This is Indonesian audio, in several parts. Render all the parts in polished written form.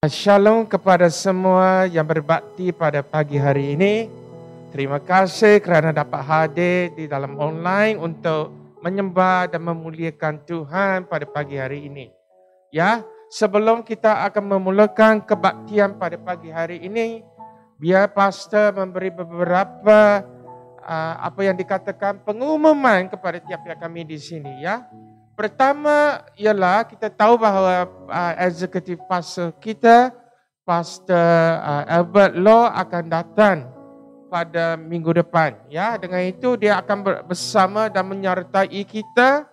Shalom kepada semua yang berbakti pada pagi hari ini. Terima kasih kerana dapat hadir di dalam online untuk menyembah dan memuliakan Tuhan pada pagi hari ini. Ya, sebelum kita akan memulakan kebaktian pada pagi hari ini, biar pastor memberi beberapa apa yang dikatakan pengumuman kepada tiap-tiap kami di sini, ya. Pertama ialah kita tahu bahawa executive pastor kita, Pastor Albert Law akan datang pada minggu depan. Ya, dengan itu dia akan bersama dan menyertai kita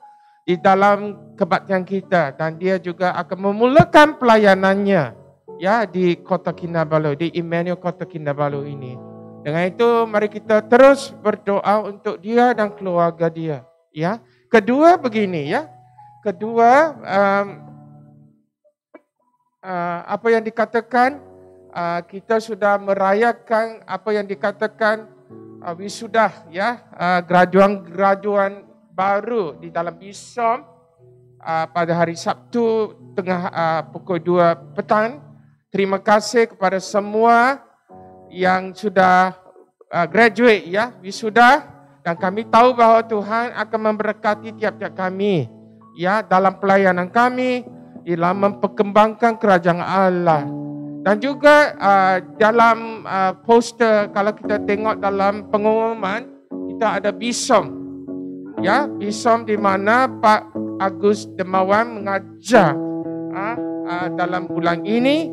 di dalam kebaktian kita, dan dia juga akan memulakan pelayanannya ya di Kota Kinabalu, di Emmanuel Kota Kinabalu ini. Dengan itu mari kita terus berdoa untuk dia dan keluarga dia. Ya. Kedua begini ya. Kedua, apa yang dikatakan, kita sudah merayakan apa yang dikatakan wisudah ya, graduan baru di dalam BISOM pada hari Sabtu pukul 2 petang. Terima kasih kepada semua yang sudah graduate ya, wisudah, dan kami tahu bahawa Tuhan akan memberkati tiap-tiap kami ya dalam pelayanan kami, dalam memperkembangkan kerajaan Allah. Dan juga dalam poster, kalau kita tengok dalam pengumuman, kita ada BISOM. Ya, BISOM di mana Pak Agus Demawan mengajar dalam bulan ini.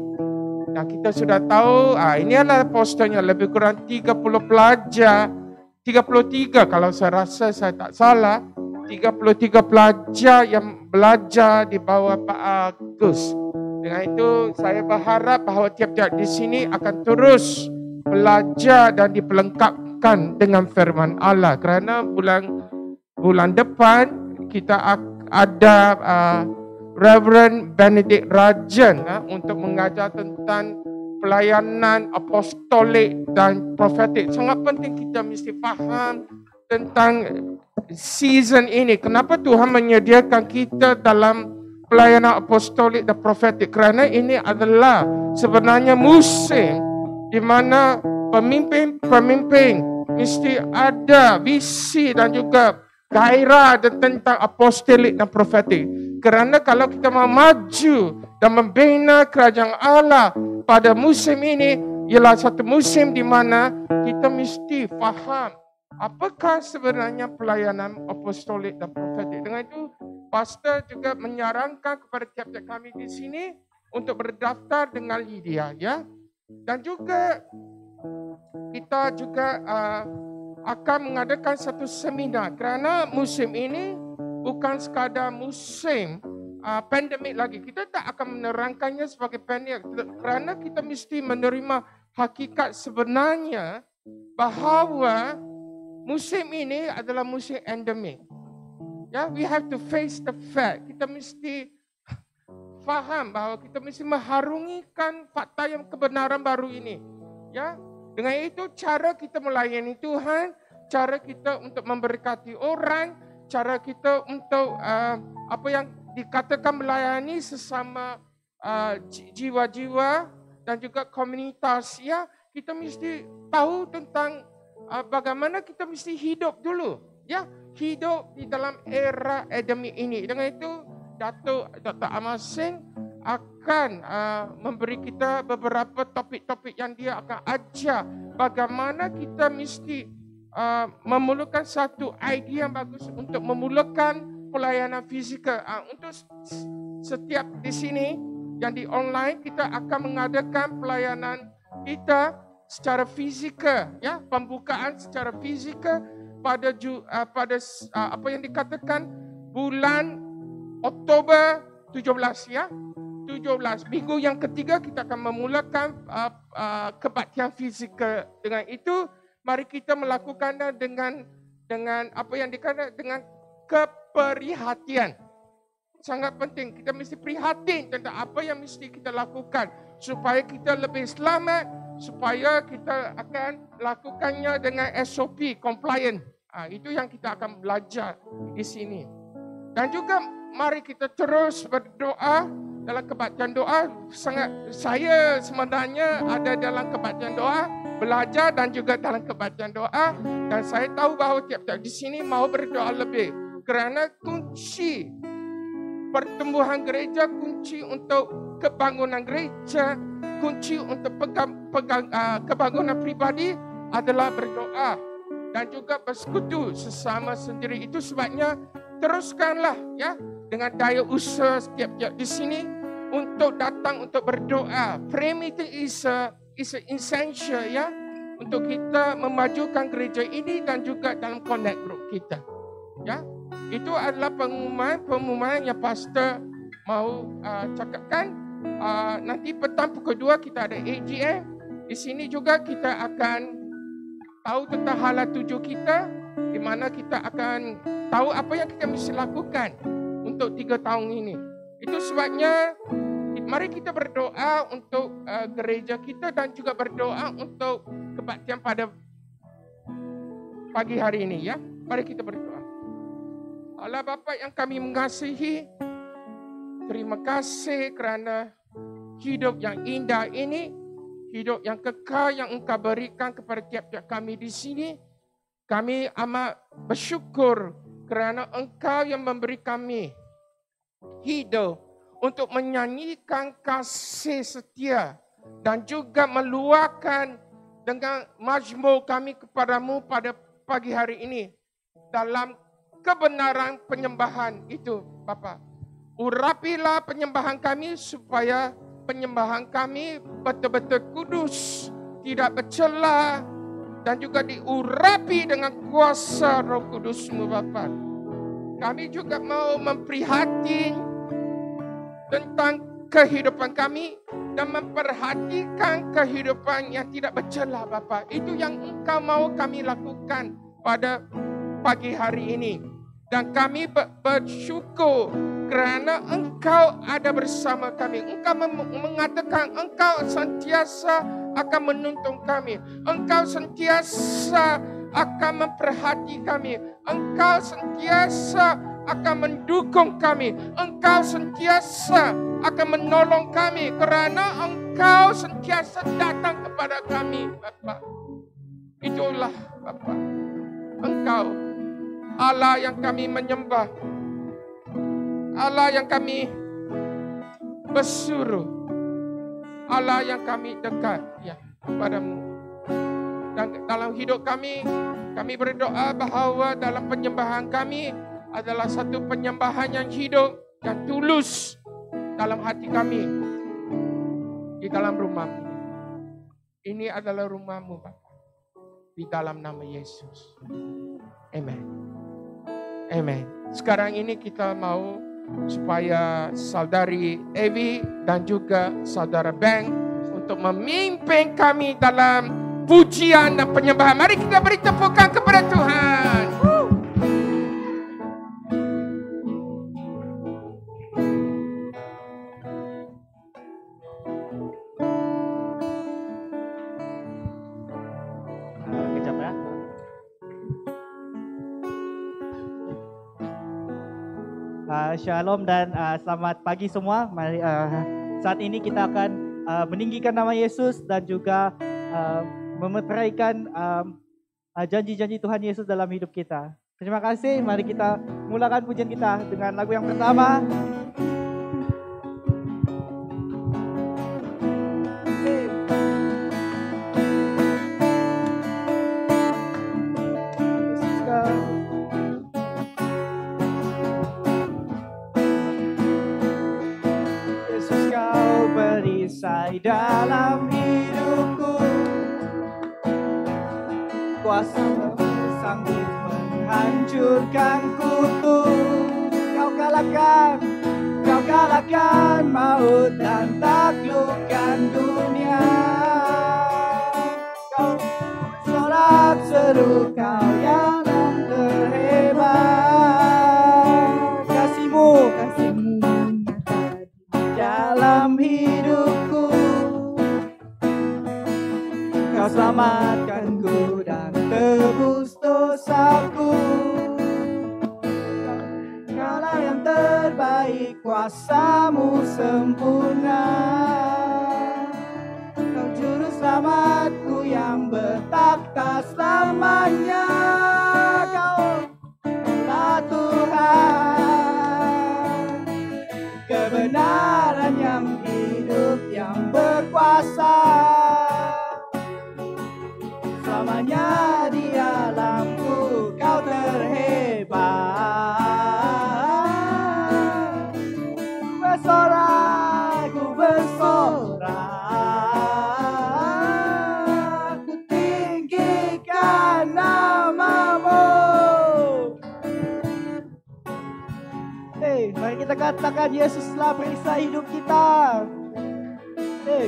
Dan kita sudah tahu, ini adalah posternya, lebih kurang 30 pelajar, 33 kalau saya rasa saya tak salah, 33 pelajar yang belajar di bawah Pak Agus. Dengan itu saya berharap bahawa tiap-tiap di sini akan terus belajar dan diperlengkapkan dengan firman Allah. Kerana bulan depan kita ada Reverend Benedict Rajan untuk mengajar tentang pelayanan apostolik dan profetik. Sangat penting kita mesti faham tentang season ini. Kenapa Tuhan menyediakan kita dalam pelayanan apostolik dan profetik? Kerana ini adalah sebenarnya musim di mana pemimpin-pemimpin mesti ada visi dan juga gairah tentang apostolik dan profetik. Kerana kalau kita mau maju dan membina kerajaan Allah pada musim ini, ialah satu musim di mana kita mesti faham apakah sebenarnya pelayanan apostolik dan profetik. Dengan itu, pastor juga menyarankan kepada tiap-tiap kami di sini untuk berdaftar dengan Lydia, ya. Dan juga kita juga akan mengadakan satu seminar, kerana musim ini bukan sekadar musim pandemik lagi. Kita tak akan menerangkannya sebagai pandemik, kerana kita mesti menerima hakikat sebenarnya bahawa musim ini adalah musim endemik. Ya, we have to face the fact. Kita mesti faham bahawa kita mesti mengharungikan fakta yang kebenaran baru ini. Ya, dengan itu cara kita melayani Tuhan, cara kita untuk memberkati orang, cara kita untuk apa yang dikatakan melayani sesama jiwa-jiwa dan juga komunitas. Ya, kita mesti tahu tentang bagaimana kita mesti hidup dulu, ya, hidup di dalam era endemik ini. Dengan itu, Dr. Amal Singh akan memberi kita beberapa topik-topik yang dia akan ajar bagaimana kita mesti memulakan satu idea yang bagus untuk memulakan pelayanan fizikal. Untuk setiap di sini yang di online, kita akan mengadakan pelayanan kita secara fizikal, ya, pembukaan secara fizikal pada apa yang dikatakan bulan Oktober 17, ya. 17 minggu yang ketiga kita akan memulakan kebaktian fizikal. Dengan itu mari kita melakukannya dengan apa yang dikatakan dengan keprihatinan. Sangat penting kita mesti prihatin tentang apa yang mesti kita lakukan supaya kita lebih selamat, supaya kita akan lakukannya dengan SOP, compliant. Itu yang kita akan belajar di sini. Dan juga mari kita terus berdoa dalam kebaktian doa, saya sebenarnya ada dalam kebaktian doa, belajar dan juga dalam kebaktian doa, dan saya tahu bahawa tiap-tiap di sini mau berdoa lebih, kerana kunci pertumbuhan gereja, kunci untuk kebangunan gereja, kunci untuk kebangunan pribadi adalah berdoa dan juga bersekutu sesama sendiri. Itu sebabnya teruskanlah ya dengan daya usaha setiap-tiap di sini untuk datang untuk berdoa. Prayer meeting is essential ya untuk kita memajukan gereja ini dan juga dalam connect group kita. Ya, itu adalah pengumuman yang pastor mau cakapkan. Nanti petang pukul 2 kita ada AGM. Di sini juga kita akan tahu tentang hala tuju kita, di mana kita akan tahu apa yang kita mesti lakukan untuk 3 tahun ini. Itu sebabnya mari kita berdoa untuk gereja kita dan juga berdoa untuk kebaktian pada pagi hari ini ya. Mari kita berdoa. Allah Bapa yang kami mengasihi, terima kasih kerana hidup yang indah ini, hidup yang kekal yang Engkau berikan kepada tiap-tiap kami di sini. Kami amat bersyukur kerana Engkau yang memberi kami hidup untuk menyanyikan kasih setia dan juga meluahkan dengan mazmur kami kepadamu pada pagi hari ini dalam kebenaran penyembahan itu, Bapa. Urapilah penyembahan kami supaya penyembahan kami betul-betul kudus, tidak bercela dan juga diurapi dengan kuasa Roh Kudus-Mu, Bapa. Kami juga mau memprihatin tentang kehidupan kami dan memperhatikan kehidupan yang tidak bercela, Bapa. Itu yang Engkau mau kami lakukan pada pagi hari ini. Dan kami bersyukur kerana Engkau ada bersama kami. Engkau mengatakan Engkau sentiasa akan menuntun kami. Engkau sentiasa akan memperhati kami. Engkau sentiasa akan mendukung kami. Engkau sentiasa akan menolong kami kerana Engkau sentiasa datang kepada kami, Bapa. Itulah Bapa. Engkau Allah yang kami menyembah, Allah yang kami bersuruh, Allah yang kami dekat ya kepadamu. Dan dalam hidup kami berdoa bahawa dalam penyembahan kami adalah satu penyembahan yang hidup, yang tulus dalam hati kami, di dalam rumah-Mu. Ini adalah rumah-Mu, Bapa. Di dalam nama Yesus. Amen. Amen. Sekarang ini kita mau supaya saudari Evi dan juga saudara Ben untuk memimpin kami dalam pujian dan penyembahan. Mari kita beri tepukan kepada Tuhan. Shalom dan selamat pagi semua. Mari, saat ini kita akan meninggikan nama Yesus dan juga memeteraikan janji-janji Tuhan Yesus dalam hidup kita. Terima kasih. Mari kita mulakan pujian kita dengan lagu yang pertama. Dalam hidupku, kuasa-Mu sanggup menghancurkan kutuk. Kau kalahkan maut dan taklukkan dunia. Kau sorak seru, Kau yang terhebat. Kasih-Mu dalam hidupku. Kau selamatkanku dan tebus dosaku. Kaulah yang terbaik, kuasa-Mu sempurna. Kau juru selamatku yang bertakhta selamanya. Kaulah Tuhan, kebenaran yang hidup, yang berkuasa. Selamanya di dalamku kau terhebat. Ku bersorak, ku tinggikan namamu. Hey, mari kita katakan Yesuslah perisai hidup kita. Hey.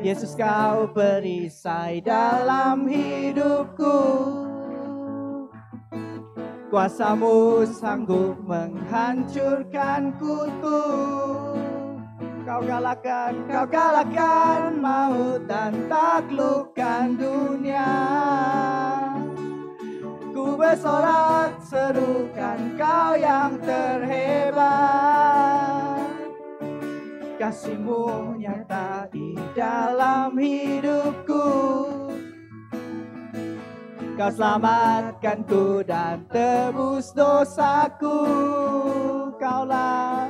Yesus kau perisai dalam hidupku. Kuasamu sanggup menghancurkan kutu. Kau kalahkan maut dan taklukkan dunia. Ku bersorak serukan kau yang terhebat. Kasih-Mu nyata di dalam hidupku. Kau selamatkanku dan tebus dosaku. Kaulah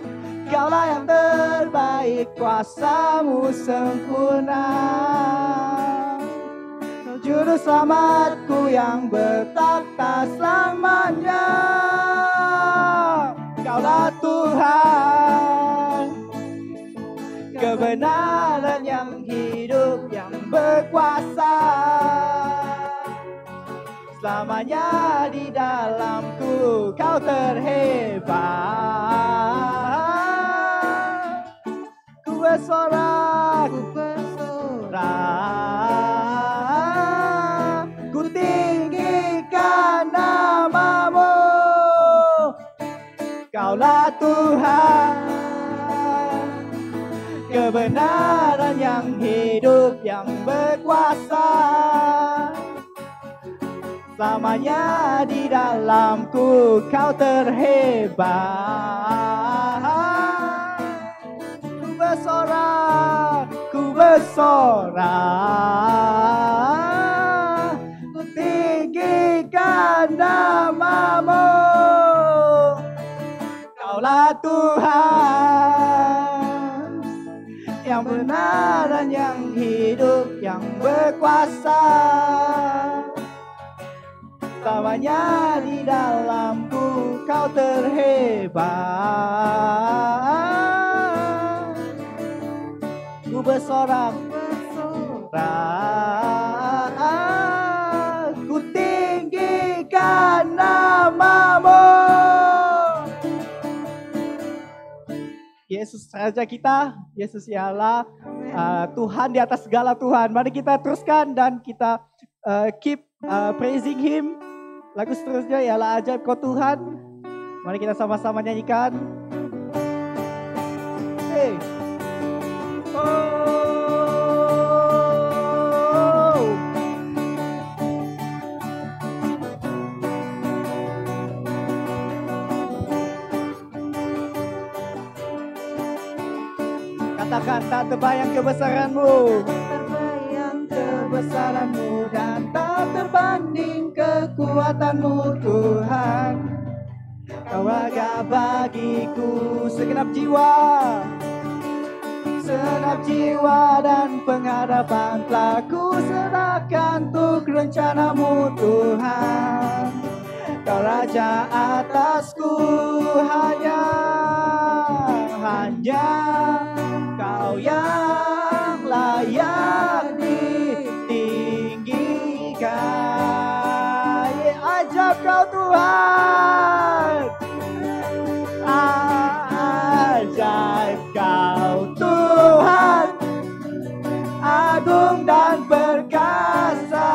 yang terbaik, kuasa-Mu sempurna. Kau juru selamatku yang bertakhta selamanya. Kaulah Tuhan, kebenaran yang hidup, yang berkuasa. Selamanya di dalamku kau terhebat. Ku bersorak, ku tinggikan namamu. Kaulah Tuhan, kebenaran yang hidup, yang berkuasa. Selamanya di dalamku kau terhebat. Ku bersorak, ku tinggikan namamu. Kaulah Tuhan, yang benar dan yang hidup, yang berkuasa. Selamanya di dalamku kau terhebat. Ku bersorak, ku tinggikan namamu. Yesus Raja kita, Yesus ialah Tuhan di atas segala Tuhan. Mari kita teruskan dan kita keep praising Him. Lagu seterusnya ialah Ajaib Kau Tuhan. Mari kita sama-sama nyanyikan. Hey. Oh. Katakan, tak terbayang kebesaran-Mu, kebesaran-Mu, dan tak terbanding kekuatan-Mu Tuhan. Kau raga bagiku segenap jiwa dan pengharapan telah ku serahkan untuk rencana-Mu Tuhan. Kau Raja atasku, hanya Kau yang layak ditinggikan. Ajaib Kau Tuhan, ajaib Kau Tuhan, agung dan perkasa.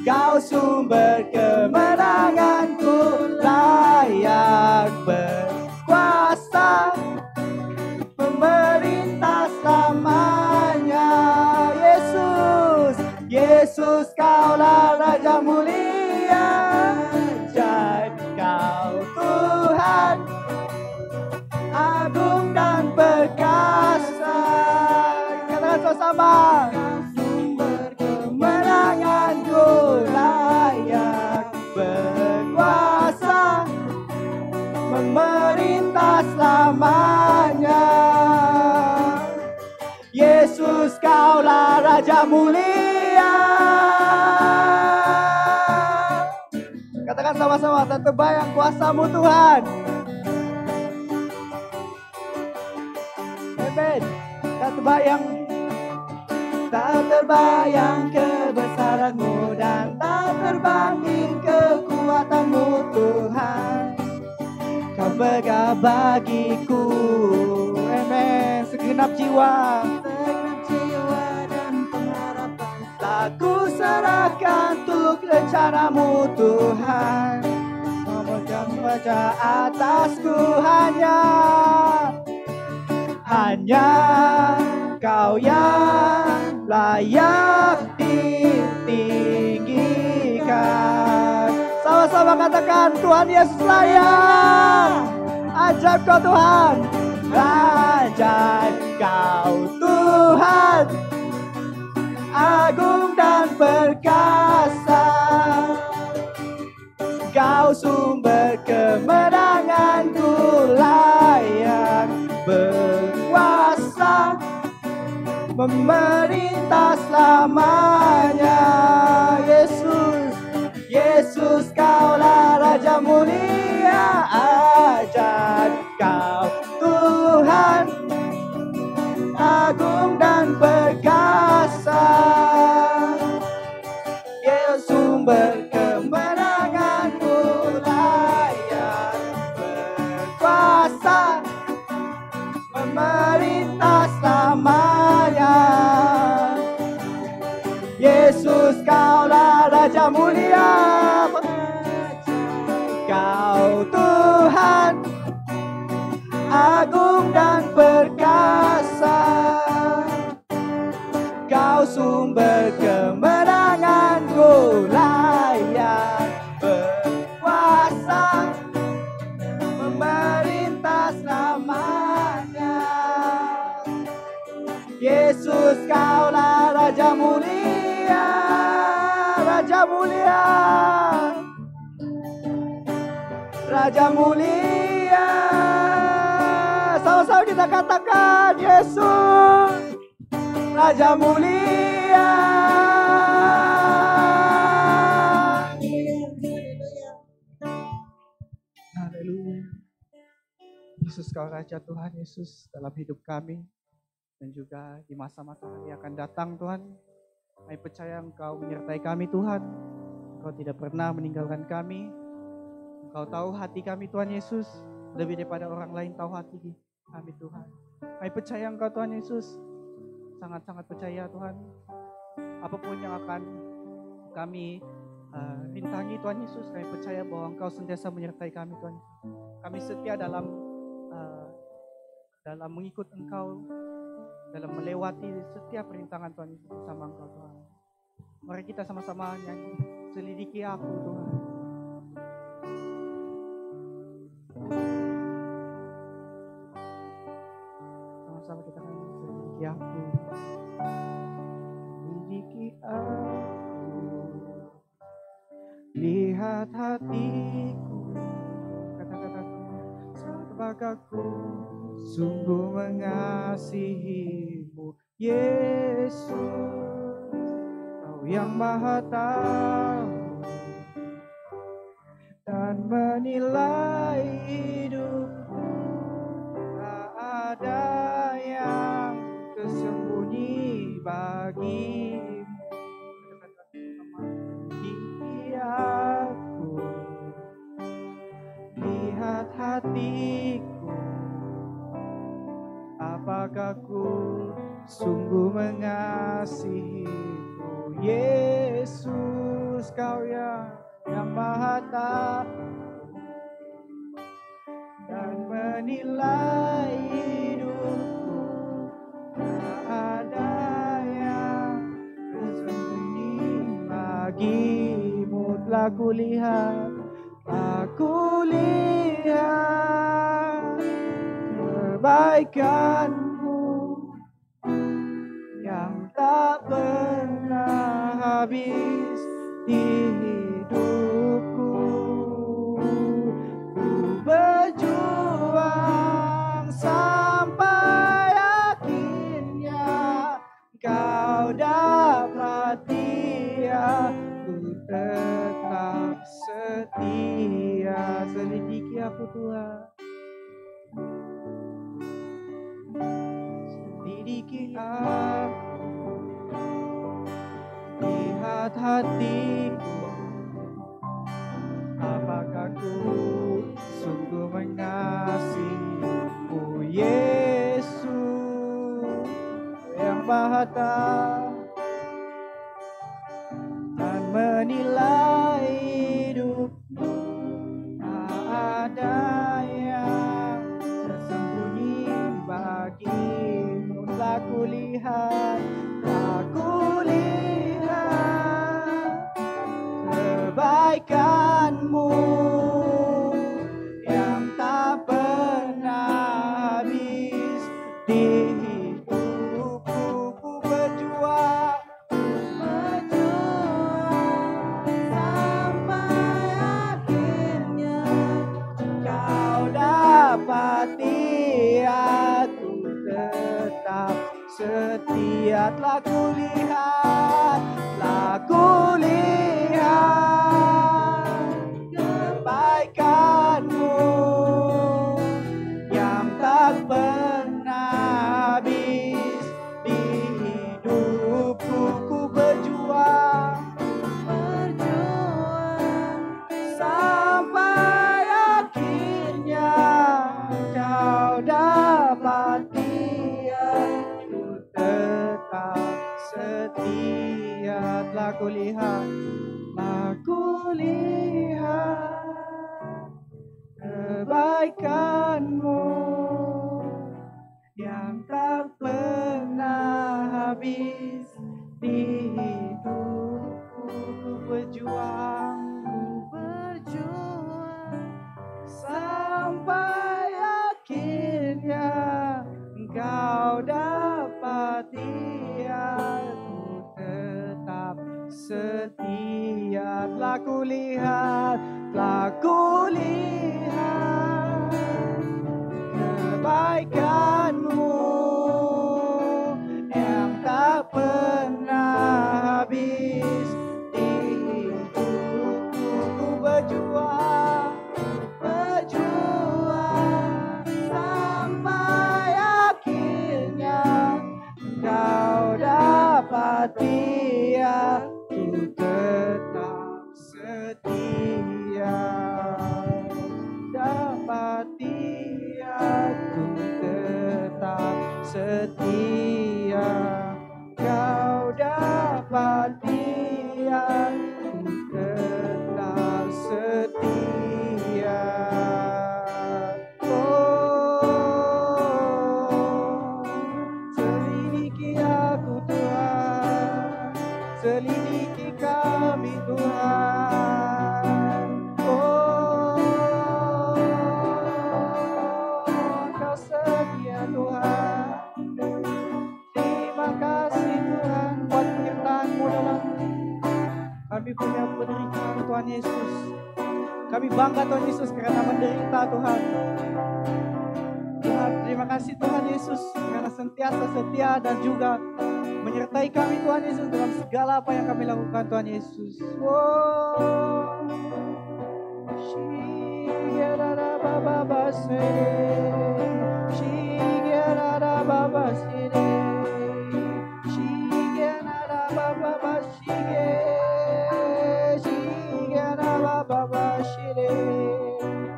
Kau sumber kemenanganku, layak berkuasa, pemerintah selamanya. Yesus, Kaulah Raja mulia, Kaulah Raja mulia. Katakan sama-sama, tak terbayang kuasa-Mu Tuhan. Amen. Tak terbayang kebesaran-Mu dan tak terbanding kekuatan-Mu Tuhan. Kau megah bagiku, amen. Segenap jiwa dan pengharapan telah ku serahkan untuk rencana-Mu Tuhan. Memegang wajah atasku hanya Kau yang layak ditinggikan. Sama-sama katakan, Tuhan Yesus layak. Ajaib Kau Tuhan, ajaib Kau Tuhan, agung dan perkasa. Kau sumber kemenanganku, layak berkuasa, memerintah selamanya. Yesus, Kaulah Raja mulia, ajaib Kau Tuhan, agung dan perkasa. Yesus sumber kemenanganku, layak berkuasa, memerintah selamanya. Yesus, Kaulah Raja mulia, Kau Tuhan, agung dan perkasa. Kau sumber kemenanganku, layak berkuasa, memerintah selamanya. Yesus, Kaulah Raja mulia, Raja mulia, Raja mulia. Sama-sama kita katakan, Yesus, Raja mulia. Haleluya. Yesus, Kau Raja Tuhan Yesus dalam hidup kami. Dan juga di masa-masa yang akan datang Tuhan, kami percaya Engkau menyertai kami Tuhan. Engkau tidak pernah meninggalkan kami. Engkau tahu hati kami Tuhan Yesus, lebih daripada orang lain tahu hati kami Tuhan. Kami percaya Engkau Tuhan Yesus, sangat-sangat percaya Tuhan. Apapun yang akan kami rintangi Tuhan Yesus, kami percaya bahwa Engkau sentiasa menyertai kami Tuhan. Kami setia dalam mengikut Engkau, dalam melewati setiap perintangan Tuhan Yesus bersama Engkau Tuhan. Mari kita sama-sama nyanyi, selidiki aku Tuhan. Sama-sama kita akan selidiki aku. Selidiki aku, lihat hatiku, kata-kataku, apakah aku sungguh mengasihimu, Yesus. Kau yang Maha tahu dan menilai hidupku. Tak ada yang tersembunyi bagimu. Selidiki aku, lihat hatiku, apakah ku sungguh mengasihimu, Yesus. Kau yang Maha tahu dan menilai hidupku. Tak ada yang tersembunyi bagimu. Telah aku lihat kebaikanmu yang tak pernah habis di hidupku. Ku berjuang sampai akhirnya Kau selidiki aku Tuhan. Selidiki aku, lihat hatiku, apakah ku sungguh mengasihimu Yesus yang Maha Tahu dan menilai hidupku. Tak ada yang tersembunyi bagimu. Telah kulihat kebaikanmu yang tak pernah habis di hidupku. Ku berjuang sampai akhirnya kau dapati aku tetap setia. Telah kulihat kebaikanmu yang tak pernah habis di hidupku. Ku berjuang sampai akhirnya kau dapati aku tetap setia. Telah kulihat kebaikanmu yang tak pernah habis di hidupku. Ku berjuang sampai akhirnya engkau dapati aku tetap setia. Telah kulihat kebaikanmu yang tak pernah habis di hidupku. Ku berjuang sampai akhirnya kau dapati aku tetap setia. Dapati aku tetap setia. Kau dapati aku tetap setia. Selidiki aku Tuhan, selidiki kami Tuhan. Kau setia Tuhan. Terima kasih Tuhan buat penyertaan-Mu dalam kami punya penderitaan Tuhan Yesus. Kami bangga Tuhan Yesus karena menderita Tuhan. Tuhan, terima kasih Tuhan Yesus karena sentiasa setia dan juga menyertai kami Tuhan Yesus dalam segala apa yang kami lakukan Tuhan Yesus.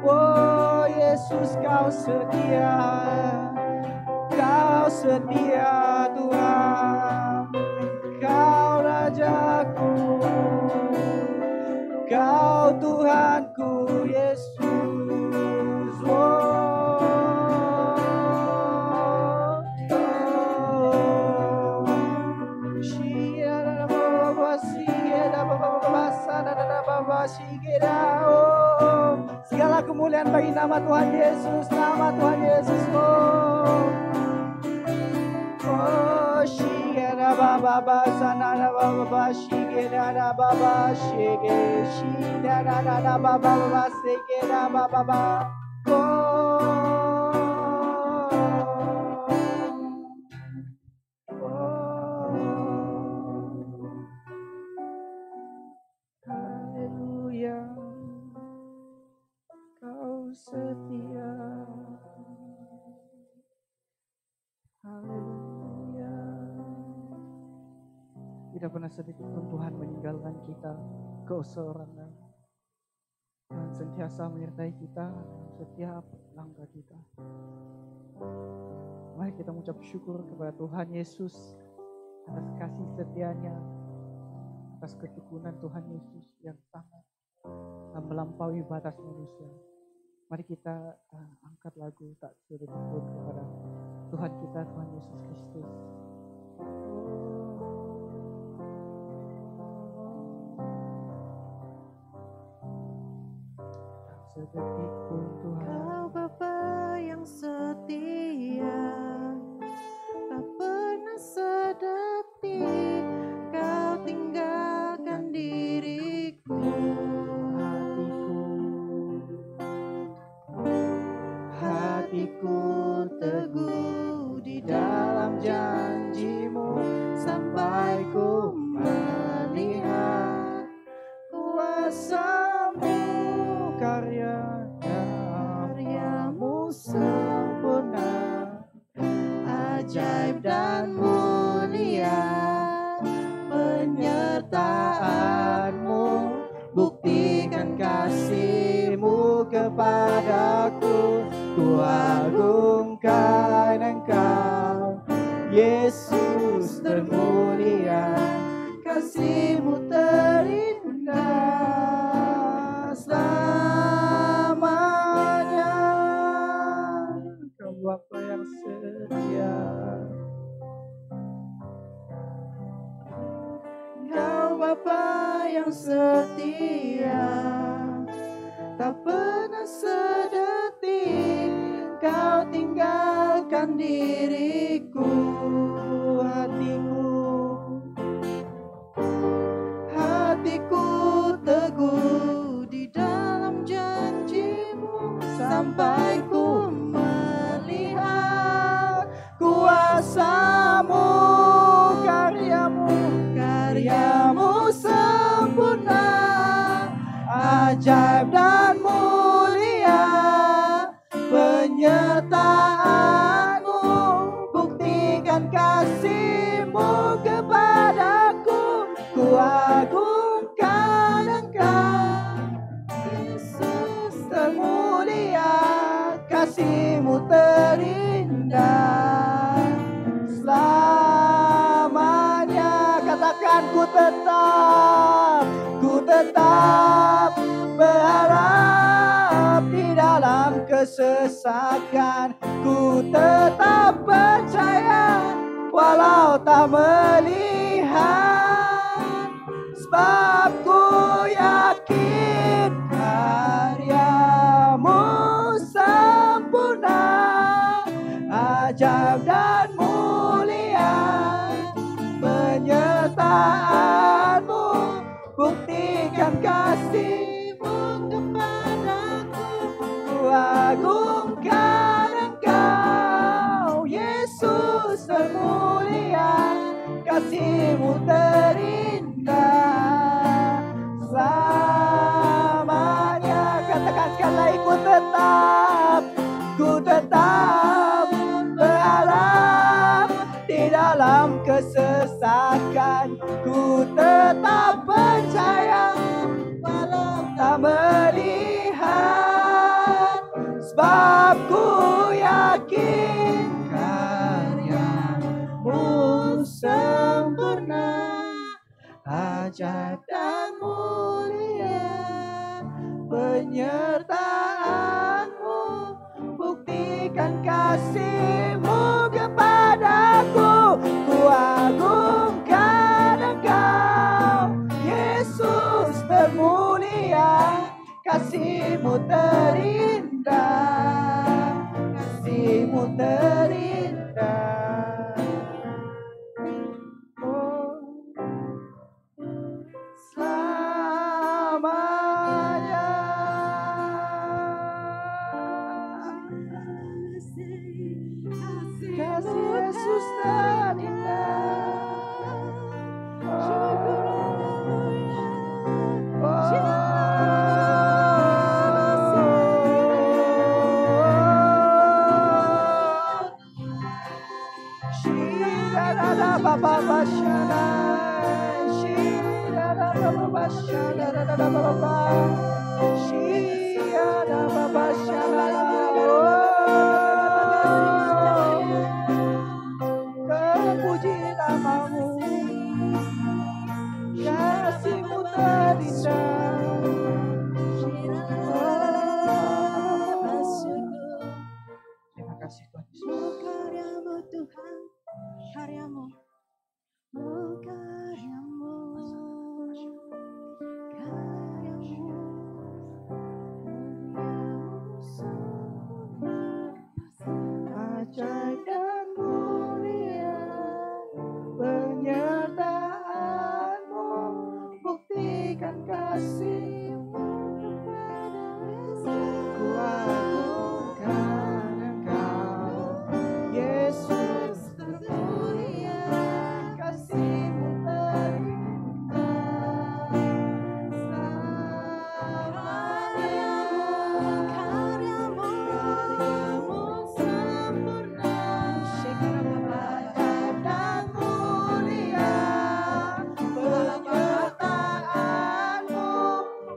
Oh Yesus, kau setia, kau setia Tuhan, kau Rajaku, kau Tuhanku Yesus. Segala kemuliaan bagi nama Tuhan Yesus, nama Tuhan Yesus. Shigera baba basana baba shigera baba shige shigera baba baba shigera baba. setia. Haleluya. Tidak pernah sedikit pun Tuhan meninggalkan kita keseorangan. Tuhan sentiasa menyertai kita setiap langkah kita. Mari kita mengucap syukur kepada Tuhan Yesus atas kasih setianya, atas ketekunan Tuhan Yesus yang sangat melampaui batas manusia. Mari kita angkat lagu tak sedikit pun kepada Tuhan kita, Tuhan Yesus Kristus. Sedetik pun Tuhan. Kau Bapa yang setia, tak pernah sedetik kau tinggalkan diriku. Hatiku teguh di dalam janji-Mu sampai ku melihat kuasa-Mu, karya-Mu sempurna, ajaib dan mulia penyertaan-Mu, buktikan kasih-Mu kepadaku. Ku agungkan Engkau, Yesus termulia, kasih-Mu terindah selamanya. Kau Bapa yang setia, Kau Bapa yang setia, tak pernah sedetik kau tinggalkan diriku. Hatiku teguh di dalam janji-Mu sampai ku melihat kuasa-Mu, karya-Mu sempurna, ajaib dan mulia penyertaan-Mu, buktikan kasih-Mu kepadaku. Ku agungkan Engkau, Yesus termulia, kasih-Mu terindah selamanya. Katakan ku tetap berharap di dalam kesesakan. Ku tetap percaya walau tak melihat, sebab ku yakin karya-Mu sempurna, ajaib dan mulia penyertaan-Mu, buktikan kasih-Mu kepadaku. Ku agungkan Engkau, Yesus termulia, kasih-Mu terindah selamanya. Katakan sekali lagi, ku tetap berharap di dalam kesesakan. Ku tetap percaya walau tak melihat, sebab ku yakin karya-Mu sempurna, ajaib dan mulia penyertaan-Mu, buktikan kasih-Mu kepadaku. Ku agungkan Engkau, Yesus termulia, kasih-Mu terindah, kasih-Mu terindah. Oh, selamanya. Terpuji namamu, kasih-Mu terindah. Terima kasih Tuhan Yesus. Karyamu Tuhan, karyamu, karyamu, Ajaib dan mulia penyertaan-Mu, buktikan kasih-Mu ku agungkan Engkau, Yesus termulia, kasih-Mu terindah. karyamu sempurna. Ajaib dan mulia penyertaan-Mu,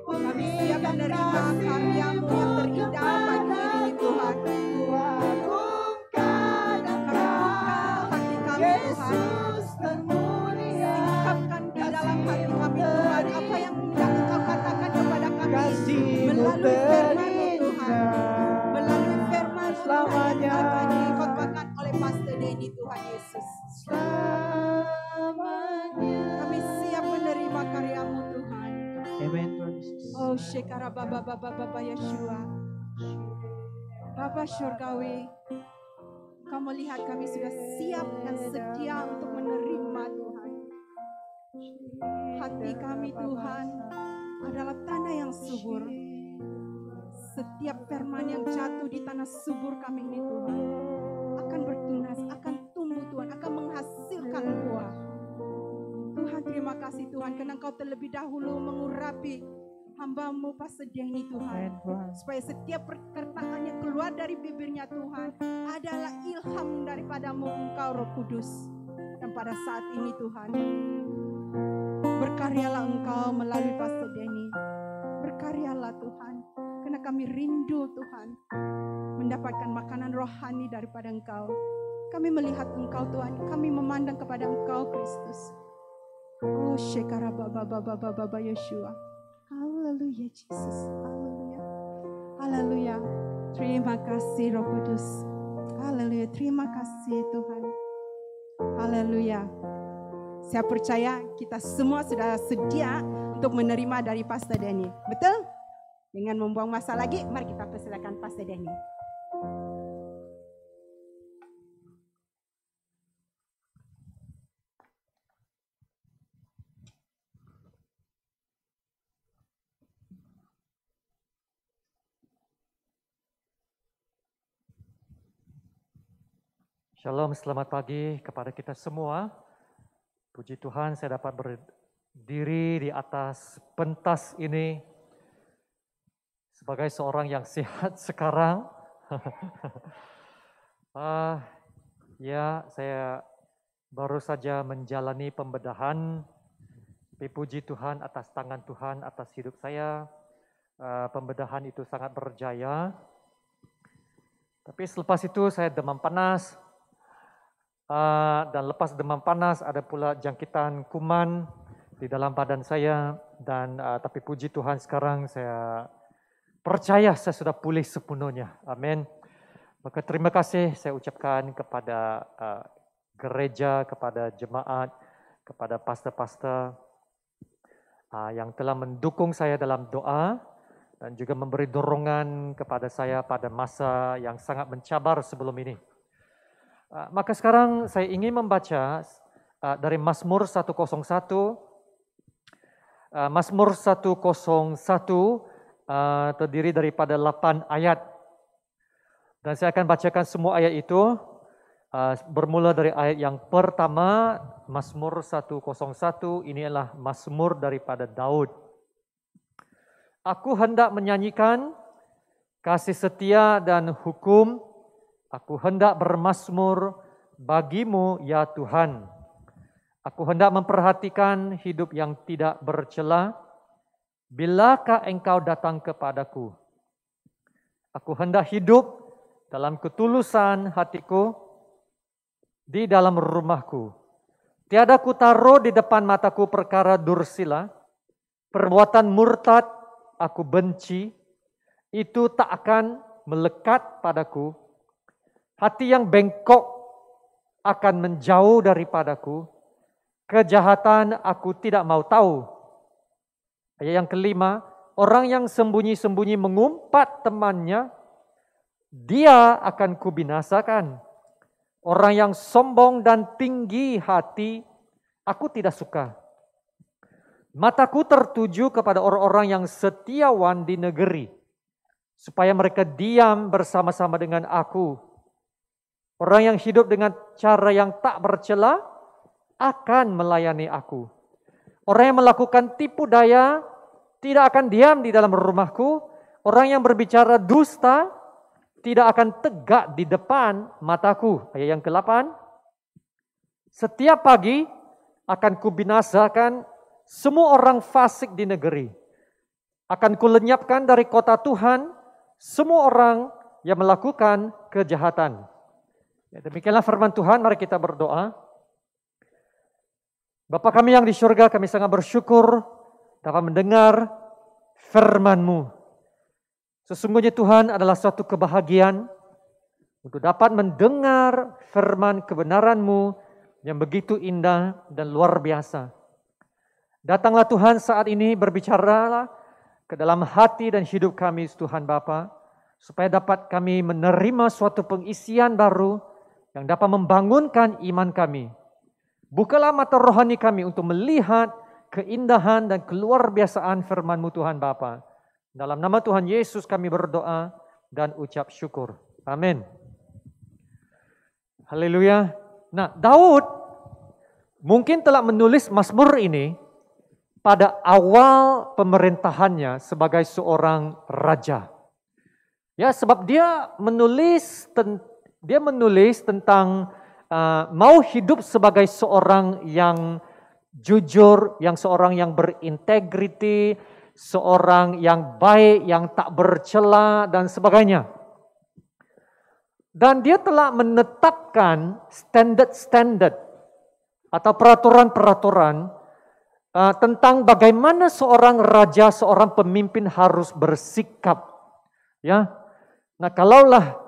Kami siap menerima karyamu yang terindah pagi ini Tuhan. ku agungkan Engkau, Hati kami Tuhan. Yesus termulia, Singkapkan di dalam hati kami Tuhan apa yang hendak Engkau katakan kepada kami kasih-Mu melalui firman-Mu Tuhan. terindah. Melalui firman Selamanya. Tuhan yang akan dikotbahkan oleh Pastor Denny Tuhan Yesus. Selamanya. Kami siap menerima karyamu Tuhan. Amen Tuhan Yesus. Oh Shekara Baba Baba Baba Yeshua. Bapa Syurgawi, Kau melihat kami sudah siap dan sedia untuk menerima Tuhan. Hati kami Tuhan adalah tanah yang subur. Setiap firman yang jatuh di tanah subur kami ini Tuhan akan bertunas, akan tumbuh Tuhan, akan menghasilkan buah. Tuhan terima kasih Tuhan karena Engkau terlebih dahulu mengurapi hamba-Mu Pastor Denny Tuhan. Amen Tuhan. Supaya setiap perkataan yang keluar dari bibirnya Tuhan adalah ilham daripada-Mu Engkau Roh Kudus. Dan pada saat ini Tuhan, berkaryalah Engkau melalui Pastor Denny. Berkaryalah Tuhan, karena kami rindu Tuhan mendapatkan makanan rohani daripada Engkau. Kami melihat Engkau Tuhan, kami memandang kepada Engkau Kristus. Oh Shekara Baba Baba Baba Yeshua. Haleluya Yesus. Haleluya. Haleluya. Terima kasih Roh Kudus. Haleluya. Terima kasih Tuhan. Haleluya. Saya percaya kita semua sudah sedia untuk menerima dari Pastor Denny. Betul? Dengan membuang masa lagi, mari kita persilakan Pastor Denny. Shalom, selamat pagi kepada kita semua. Puji Tuhan saya dapat berdiri di atas pentas ini sebagai seorang yang sehat sekarang. Ya, saya baru saja menjalani pembedahan. Tapi puji Tuhan atas tangan Tuhan atas hidup saya. Pembedahan itu sangat berjaya. Tapi selepas itu saya demam panas. Dan lepas demam panas ada pula jangkitan kuman di dalam badan saya dan tapi puji Tuhan sekarang saya percaya saya sudah pulih sepenuhnya. Amin. Maka terima kasih saya ucapkan kepada gereja, kepada jemaat, kepada pastor-pastor yang telah mendukung saya dalam doa dan juga memberi dorongan kepada saya pada masa yang sangat mencabar sebelum ini. Maka sekarang saya ingin membaca dari Mazmur 101. Mazmur 101 terdiri daripada 8 ayat. Dan saya akan bacakan semua ayat itu. Bermula dari ayat yang pertama, Mazmur 101, ini adalah Mazmur daripada Daud. Aku hendak menyanyikan kasih setia dan hukum. Aku hendak bermazmur bagimu ya Tuhan. Aku hendak memperhatikan hidup yang tidak bercela. Bilakah engkau datang kepadaku? Aku hendak hidup dalam ketulusan hatiku di dalam rumahku. Tiada ku taruh di depan mataku perkara dursila, perbuatan murtad aku benci, itu tak akan melekat padaku. Hati yang bengkok akan menjauh daripadaku. Kejahatan aku tidak mau tahu. Ayat yang kelima, orang yang sembunyi-sembunyi mengumpat temannya, dia akan kubinasakan. Orang yang sombong dan tinggi hati, aku tidak suka. Mataku tertuju kepada orang-orang yang setiawan di negeri, supaya mereka diam bersama-sama dengan aku. Orang yang hidup dengan cara yang tak bercela akan melayani aku. Orang yang melakukan tipu daya tidak akan diam di dalam rumahku. Orang yang berbicara dusta tidak akan tegak di depan mataku. Ayat yang ke-8. Setiap pagi akan kubinasakan semua orang fasik di negeri. Akan kulenyapkan dari kota Tuhan semua orang yang melakukan kejahatan. Ya, demikianlah firman Tuhan, mari kita berdoa. Bapa kami yang di surga, kami sangat bersyukur dapat mendengar firman-Mu. Sesungguhnya Tuhan adalah suatu kebahagiaan untuk dapat mendengar firman kebenaran-Mu yang begitu indah dan luar biasa. Datanglah Tuhan saat ini, berbicaralah ke dalam hati dan hidup kami Tuhan Bapa, supaya dapat kami menerima suatu pengisian baru yang dapat membangunkan iman kami. Bukalah mata rohani kami untuk melihat keindahan dan keluar biasaan firman-Mu Tuhan Bapa. Dalam nama Tuhan Yesus kami berdoa dan ucap syukur. Amin. Haleluya. Nah, Daud mungkin telah menulis Mazmur ini pada awal pemerintahannya sebagai seorang raja. Ya, sebab dia menulis tentang mau hidup sebagai seorang yang jujur, seorang yang berintegriti, seorang yang baik, yang tak bercela dan sebagainya. Dan dia telah menetapkan standard-standard atau peraturan-peraturan tentang bagaimana seorang raja, seorang pemimpin harus bersikap. Ya, nah kalaulah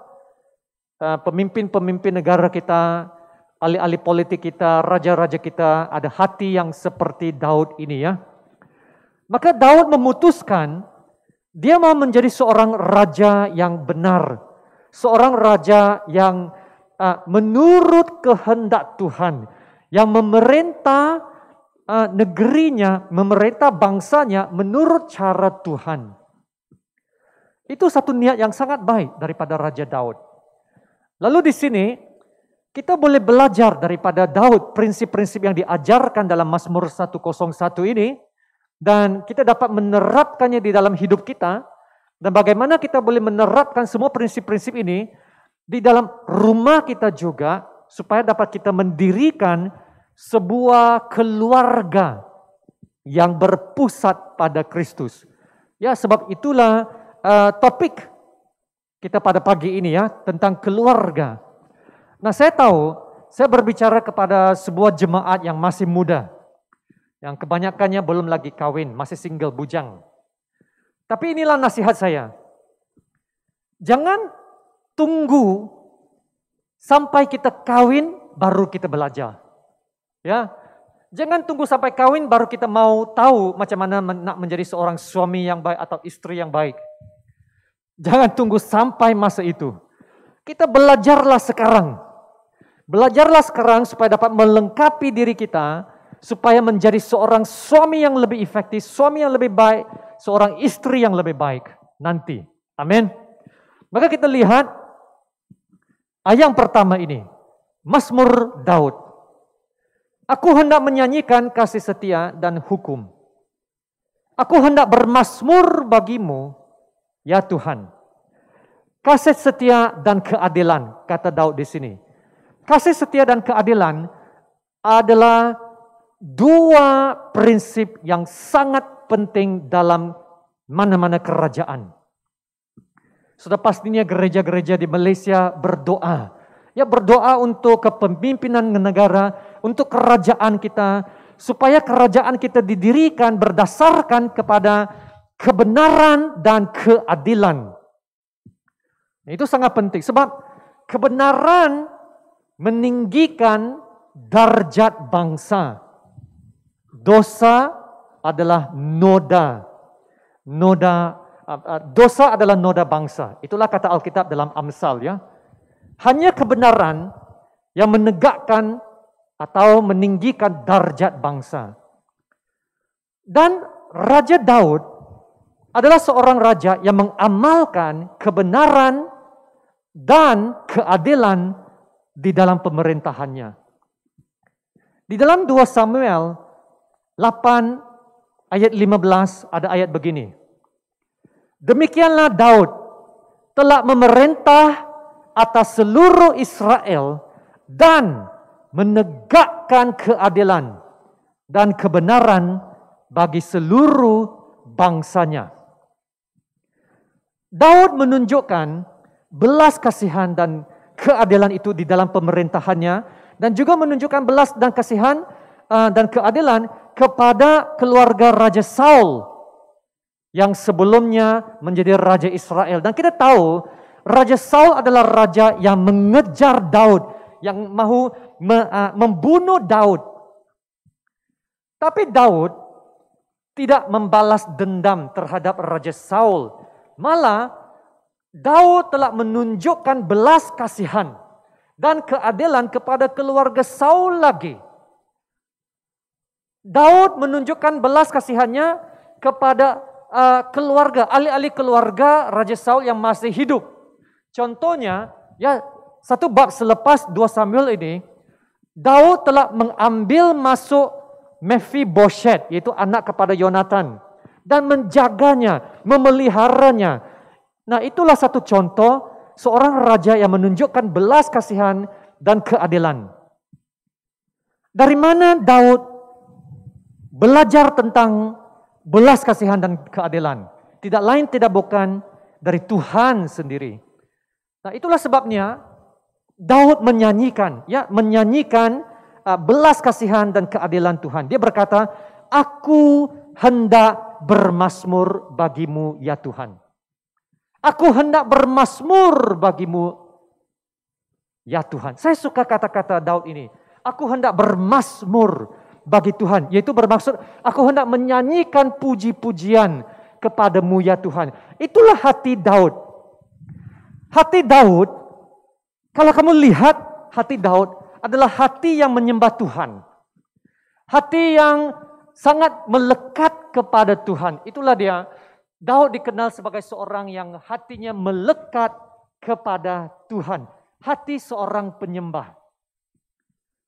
pemimpin-pemimpin negara kita, ahli-ahli politik kita, raja-raja kita ada hati yang seperti Daud ini ya. Maka Daud memutuskan dia mau menjadi seorang raja yang benar. Seorang raja yang menurut kehendak Tuhan. Yang memerintah negerinya, memerintah bangsanya menurut cara Tuhan. Itu satu niat yang sangat baik daripada Raja Daud. Lalu di sini kita boleh belajar daripada Daud prinsip-prinsip yang diajarkan dalam Mazmur 101 ini dan kita dapat menerapkannya di dalam hidup kita dan bagaimana kita boleh menerapkan semua prinsip-prinsip ini di dalam rumah kita juga supaya dapat kita mendirikan sebuah keluarga yang berpusat pada Kristus. Ya, sebab itulah topik kita pada pagi ini ya, tentang keluarga. Nah, saya tahu, saya berbicara kepada sebuah jemaat yang masih muda. Yang kebanyakannya belum lagi kawin, masih single, bujang. Tapi inilah nasihat saya. Jangan tunggu sampai kita kawin baru kita belajar. Ya, jangan tunggu sampai kawin baru kita mau tahu macam mana nak menjadi seorang suami yang baik atau istri yang baik. Jangan tunggu sampai masa itu. Kita belajarlah sekarang. Belajarlah sekarang supaya dapat melengkapi diri kita. Supaya menjadi seorang suami yang lebih efektif, suami yang lebih baik, seorang istri yang lebih baik nanti. Amin. Maka kita lihat ayat yang pertama ini. Mazmur Daud. Aku hendak menyanyikan kasih setia dan hukum. Aku hendak bermazmur bagimu, ya Tuhan. Kasih setia dan keadilan, kata Daud di sini. Kasih setia dan keadilan adalah dua prinsip yang sangat penting dalam mana-mana kerajaan. Sudah pastinya gereja-gereja di Malaysia berdoa. Ya, berdoa untuk kepemimpinan negara, untuk kerajaan kita, supaya kerajaan kita didirikan berdasarkan kepada kebenaran dan keadilan. Itu sangat penting sebab kebenaran meninggikan darjat bangsa. Dosa adalah noda. Dosa adalah noda bangsa. Itulah kata Alkitab dalam Amsal, ya. Hanya kebenaran yang menegakkan atau meninggikan darjat bangsa. Dan Raja Daud adalah seorang raja yang mengamalkan kebenaran dan keadilan di dalam pemerintahannya. Di dalam 2 Samuel 8 ayat 15 ada ayat begini. Demikianlah Daud telah memerintah atas seluruh Israel dan menegakkan keadilan dan kebenaran bagi seluruh bangsanya. Daud menunjukkan belas kasihan dan keadilan itu di dalam pemerintahannya dan juga menunjukkan belas dan kasihan dan keadilan kepada keluarga Raja Saul yang sebelumnya menjadi Raja Israel. Dan kita tahu Raja Saul adalah raja yang mengejar Daud, yang mahu membunuh Daud. Tapi Daud tidak membalas dendam terhadap Raja Saul. Malah Daud telah menunjukkan belas kasihan dan keadilan kepada keluarga Saul lagi. Daud menunjukkan belas kasihannya kepada keluarga, ahli-ahli keluarga Raja Saul yang masih hidup. Contohnya, ya, satu bab selepas 2 Samuel ini, Daud telah mengambil masuk Mephibosheth, yaitu anak kepada Yonatan, dan menjaganya, memeliharanya. Nah, itulah satu contoh seorang raja yang menunjukkan belas kasihan dan keadilan. Dari mana Daud belajar tentang belas kasihan dan keadilan? Tidak lain tidak bukan dari Tuhan sendiri. Nah, itulah sebabnya Daud menyanyikan belas kasihan dan keadilan Tuhan. Dia berkata, "Aku hendak bermazmur bagimu ya Tuhan. Aku hendak bermazmur bagimu ya Tuhan." Saya suka kata-kata Daud ini. Aku hendak bermazmur bagi Tuhan. Yaitu bermaksud, aku hendak menyanyikan puji-pujian kepadamu ya Tuhan. Itulah hati Daud. Hati Daud, kalau kamu lihat hati Daud adalah hati yang menyembah Tuhan. Hati yang sangat melekat kepada Tuhan. Itulah dia. Daud dikenal sebagai seorang yang hatinya melekat kepada Tuhan. Hati seorang penyembah.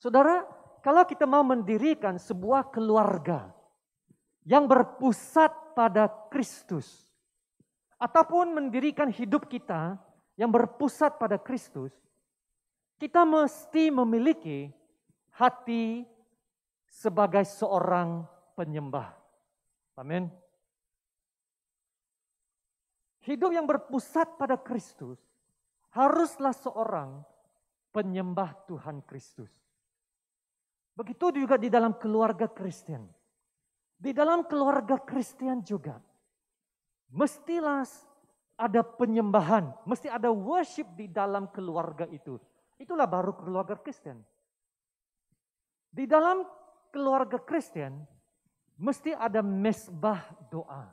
Saudara, kalau kita mau mendirikan sebuah keluarga yang berpusat pada Kristus, ataupun mendirikan hidup kita yang berpusat pada Kristus, kita mesti memiliki hati sebagai seorang penyembah. Amin. Hidup yang berpusat pada Kristus haruslah seorang penyembah Tuhan Kristus. Begitu juga di dalam keluarga Kristen. Di dalam keluarga Kristen juga mestilah ada penyembahan, mesti ada worship di dalam keluarga itu. Itulah baru keluarga Kristen. Di dalam keluarga Kristen mesti ada mesbah doa.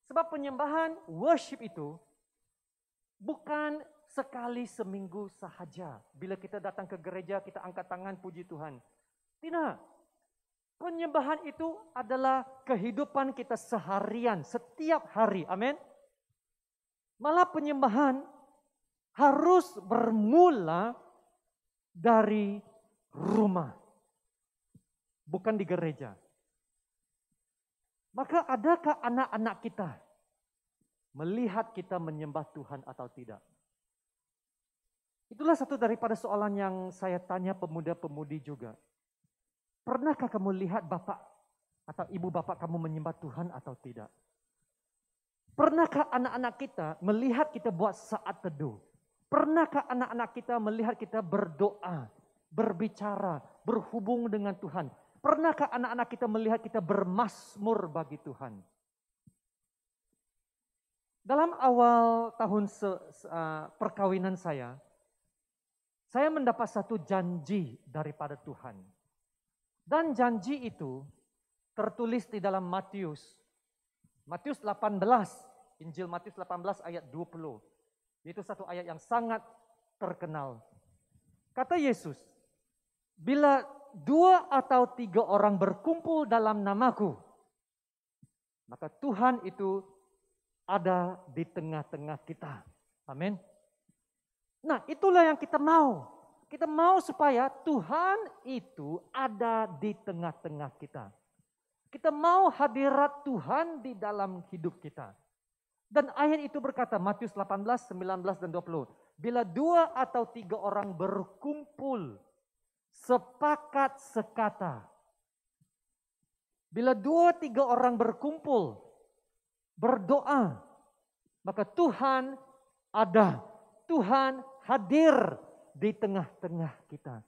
Sebab penyembahan, worship itu bukan sekali seminggu sahaja. Bila kita datang ke gereja, kita angkat tangan puji Tuhan. Tidak. Penyembahan itu adalah kehidupan kita seharian, setiap hari. Amin. Malah penyembahan harus bermula dari rumah. Bukan di gereja. Maka adakah anak-anak kita melihat kita menyembah Tuhan atau tidak? Itulah satu daripada soalan yang saya tanya pemuda-pemudi juga. Pernahkah kamu lihat bapak atau ibu bapak kamu menyembah Tuhan atau tidak? Pernahkah anak-anak kita melihat kita buat saat teduh? Pernahkah anak-anak kita melihat kita berdoa, berbicara, berhubung dengan Tuhan? Pernahkah anak-anak kita melihat kita bermazmur bagi Tuhan? Dalam awal tahun perkawinan saya mendapat satu janji daripada Tuhan. Dan janji itu tertulis di dalam Matius 18, Injil Matius 18 ayat 20. Itu satu ayat yang sangat terkenal. Kata Yesus, bila 2 atau 3 orang berkumpul dalam namaku, maka Tuhan itu ada di tengah-tengah kita. Amin. Nah, itulah yang kita mau. Kita mau supaya Tuhan itu ada di tengah-tengah kita. Kita mau hadirat Tuhan di dalam hidup kita. Dan ayat itu berkata, Matius 18, 19, dan 20. Bila 2 atau 3 orang berkumpul, sepakat sekata. Bila 2-3 orang berkumpul, berdoa, maka Tuhan ada. Tuhan hadir di tengah-tengah kita.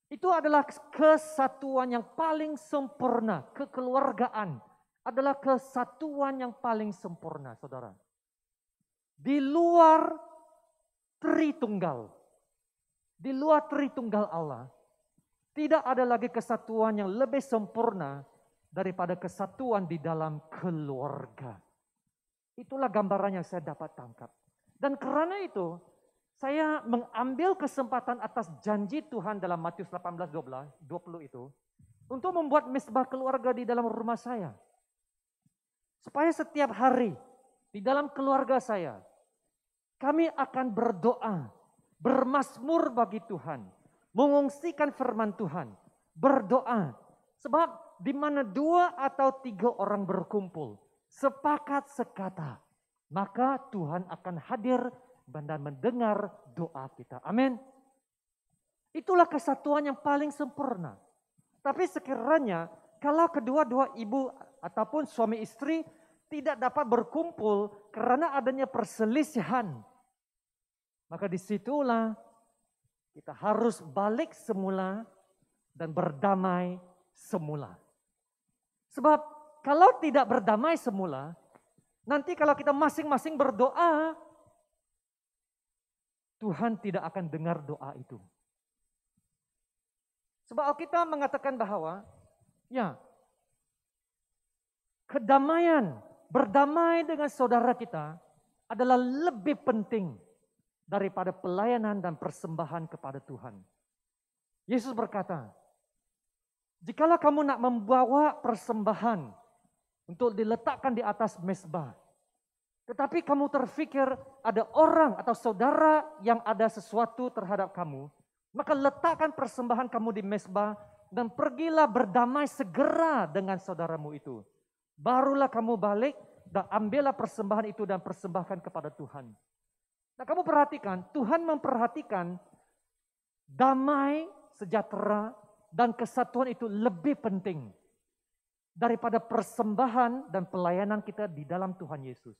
Itu adalah kesatuan yang paling sempurna. Kekeluargaan adalah kesatuan yang paling sempurna, saudara. Di luar Tritunggal, di luar Tritunggal Allah, tidak ada lagi kesatuan yang lebih sempurna daripada kesatuan di dalam keluarga. Itulah gambaran yang saya dapat tangkap. Dan karena itu, saya mengambil kesempatan atas janji Tuhan dalam Matius 18, 20 itu, untuk membuat mesbah keluarga di dalam rumah saya. Supaya setiap hari, di dalam keluarga saya, kami akan berdoa, bermazmur bagi Tuhan, mengungsikan firman Tuhan, berdoa. Sebab di mana 2 atau 3 orang berkumpul, sepakat sekata, maka Tuhan akan hadir dan mendengar doa kita. Amin. Itulah kesatuan yang paling sempurna. Tapi sekiranya kalau kedua-dua ibu ataupun suami istri tidak dapat berkumpul karena adanya perselisihan, maka disitulah kita harus balik semula dan berdamai semula. Sebab kalau tidak berdamai semula, nanti kalau kita masing-masing berdoa, Tuhan tidak akan dengar doa itu. Sebab kita mengatakan bahwa, ya, kedamaian, berdamai dengan saudara kita adalah lebih penting daripada pelayanan dan persembahan kepada Tuhan. Yesus berkata, jikalau kamu nak membawa persembahan untuk diletakkan di atas mezbah, tetapi kamu terfikir ada orang atau saudara yang ada sesuatu terhadap kamu, maka letakkan persembahan kamu di mezbah dan pergilah berdamai segera dengan saudaramu itu. Barulah kamu balik dan ambillah persembahan itu dan persembahkan kepada Tuhan. Nah, kamu perhatikan, Tuhan memperhatikan damai, sejahtera, dan kesatuan itu lebih penting daripada persembahan dan pelayanan kita di dalam Tuhan Yesus.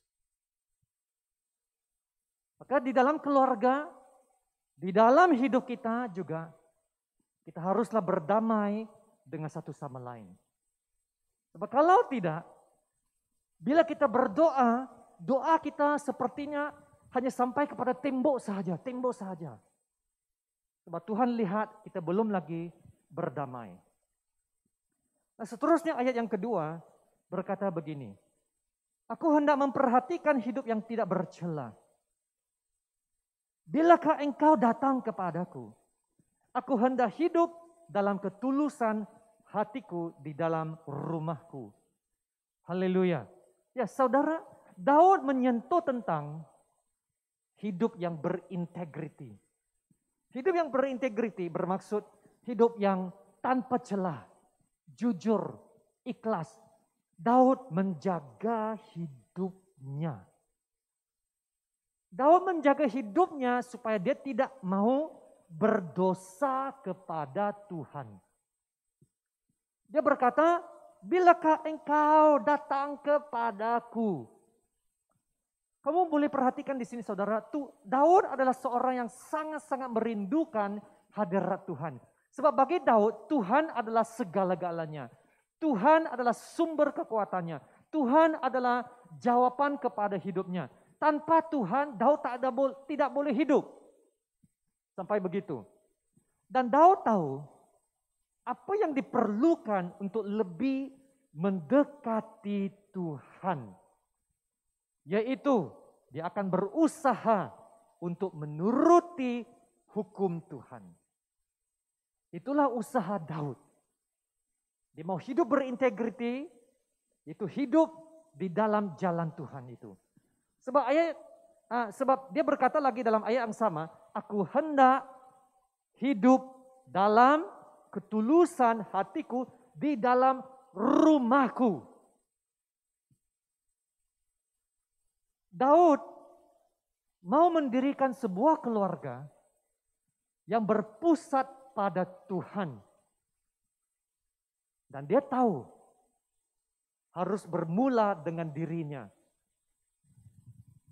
Maka di dalam keluarga, di dalam hidup kita juga, kita haruslah berdamai dengan satu sama lain. Sebab kalau tidak, bila kita berdoa, doa kita sepertinya hanya sampai kepada tembok saja, tembok saja. Sebab Tuhan lihat kita belum lagi berdamai. Nah, seterusnya ayat yang kedua berkata begini, aku hendak memperhatikan hidup yang tidak bercela. Bilakah engkau datang kepadaku, aku hendak hidup dalam ketulusan hatiku di dalam rumahku. Haleluya. Ya saudara, Daud menyentuh tentang hidup yang berintegriti. Hidup yang berintegriti bermaksud hidup yang tanpa celah, jujur, ikhlas. Daud menjaga hidupnya. Daud menjaga hidupnya supaya dia tidak mau berdosa kepada Tuhan. Dia berkata, bilakah engkau datang kepadaku? Kamu boleh perhatikan di sini saudara, Daud adalah seorang yang sangat-sangat merindukan hadirat Tuhan. Sebab bagi Daud, Tuhan adalah segala-galanya. Tuhan adalah sumber kekuatannya. Tuhan adalah jawaban kepada hidupnya. Tanpa Tuhan, Daud tidak boleh hidup. Sampai begitu. Dan Daud tahu apa yang diperlukan untuk lebih mendekati Tuhan. Yaitu dia akan berusaha untuk menuruti hukum Tuhan. Itulah usaha Daud. Dia mau hidup berintegriti, itu hidup di dalam jalan Tuhan itu. Sebab dia berkata lagi dalam ayat yang sama, aku hendak hidup dalam ketulusan hatiku di dalam rumahku. Daud mau mendirikan sebuah keluarga yang berpusat pada Tuhan. Dan dia tahu harus bermula dengan dirinya.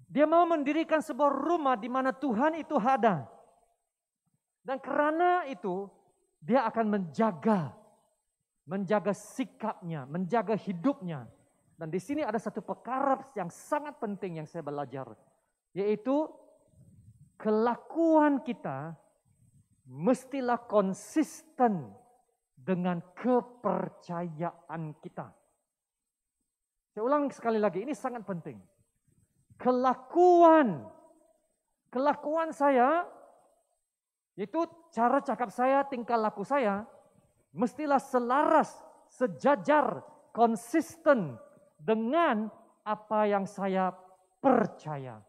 Dia mau mendirikan sebuah rumah di mana Tuhan itu ada. Dan karena itu dia akan menjaga sikapnya, menjaga hidupnya. Dan di sini ada satu perkara yang sangat penting yang saya belajar, yaitu kelakuan kita mestilah konsisten dengan kepercayaan kita. Saya ulang sekali lagi, ini sangat penting. Kelakuan saya, itu cara cakap saya, tingkah laku saya, mestilah selaras, sejajar, konsisten dengan apa yang saya percaya.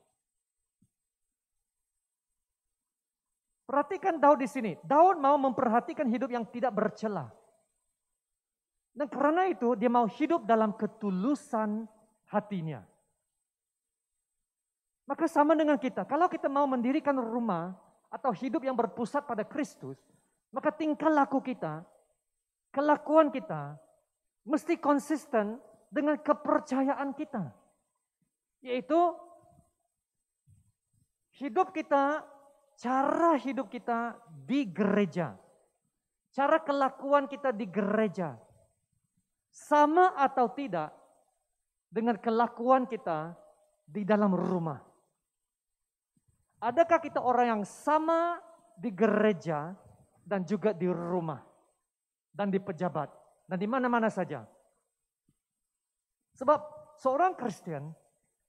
Perhatikan Daud di sini. Daud mau memperhatikan hidup yang tidak bercela. Dan karena itu dia mau hidup dalam ketulusan hatinya. Maka sama dengan kita. Kalau kita mau mendirikan rumah atau hidup yang berpusat pada Kristus, maka tingkah laku kita, kelakuan kita mesti konsisten dengan kepercayaan kita. Yaitu hidup kita, cara hidup kita di gereja. Cara kelakuan kita di gereja. Sama atau tidak dengan kelakuan kita di dalam rumah. Adakah kita orang yang sama di gereja dan juga di rumah dan di pejabat dan di mana-mana saja? Sebab seorang Kristen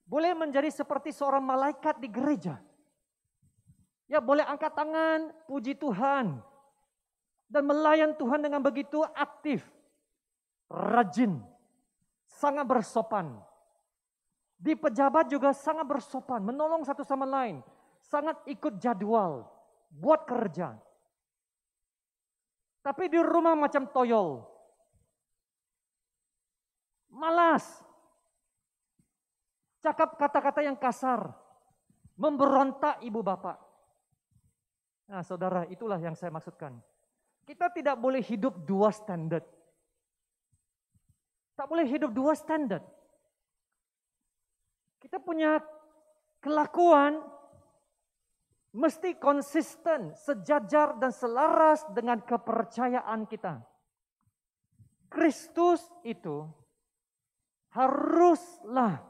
boleh menjadi seperti seorang malaikat di gereja. Ya boleh angkat tangan, puji Tuhan. Dan melayan Tuhan dengan begitu aktif, rajin, sangat bersopan. Di pejabat juga sangat bersopan, menolong satu sama lain. Sangat ikut jadwal, buat kerja. Tapi di rumah macam toyol. Malas. Cakap kata-kata yang kasar. Memberontak ibu bapak. Nah saudara, itulah yang saya maksudkan. Kita tidak boleh hidup dua standar. Tak boleh hidup dua standar. Kita punya kelakuan mesti konsisten, sejajar dan selaras dengan kepercayaan kita. Kristus itu haruslah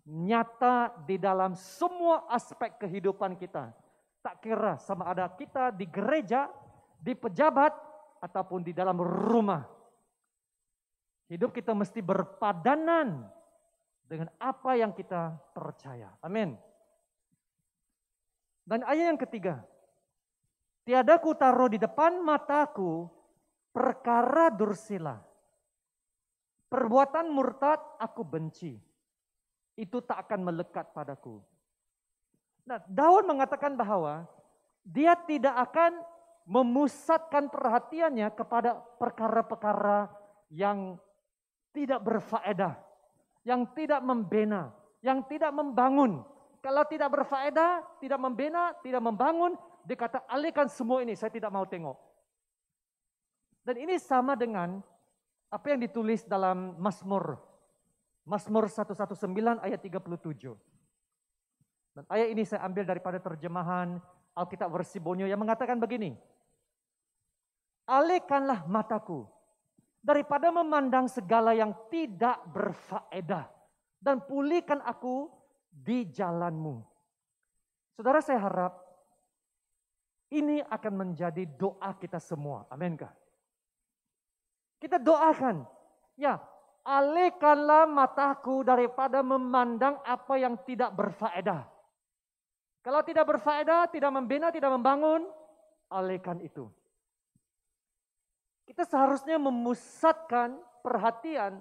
nyata di dalam semua aspek kehidupan kita. Tak kira sama ada kita di gereja, di pejabat, ataupun di dalam rumah. Hidup kita mesti berpadanan dengan apa yang kita percaya. Amin. Dan ayat yang ketiga. Tiada ku taruh di depan mataku perkara dursila. Perbuatan murtad aku benci. Itu tak akan melekat padaku. Nah, Daud mengatakan bahwa dia tidak akan memusatkan perhatiannya kepada perkara-perkara yang tidak berfaedah, yang tidak membina, yang tidak membangun. Kalau tidak berfaedah, tidak membina, tidak membangun, dia kata alihkan semua ini, saya tidak mau tengok. Dan ini sama dengan Apa yang ditulis dalam Mazmur 119 ayat 37. Dan ayat ini saya ambil daripada terjemahan Alkitab versi Bonyo yang mengatakan begini. Alihkanlah mataku daripada memandang segala yang tidak berfaedah dan pulihkan aku di jalanmu. Saudara, saya harap ini akan menjadi doa kita semua. Aminkah? Kita doakan, ya, alihkanlah mataku daripada memandang apa yang tidak berfaedah. Kalau tidak berfaedah, tidak membina, tidak membangun, alihkan itu. Kita seharusnya memusatkan perhatian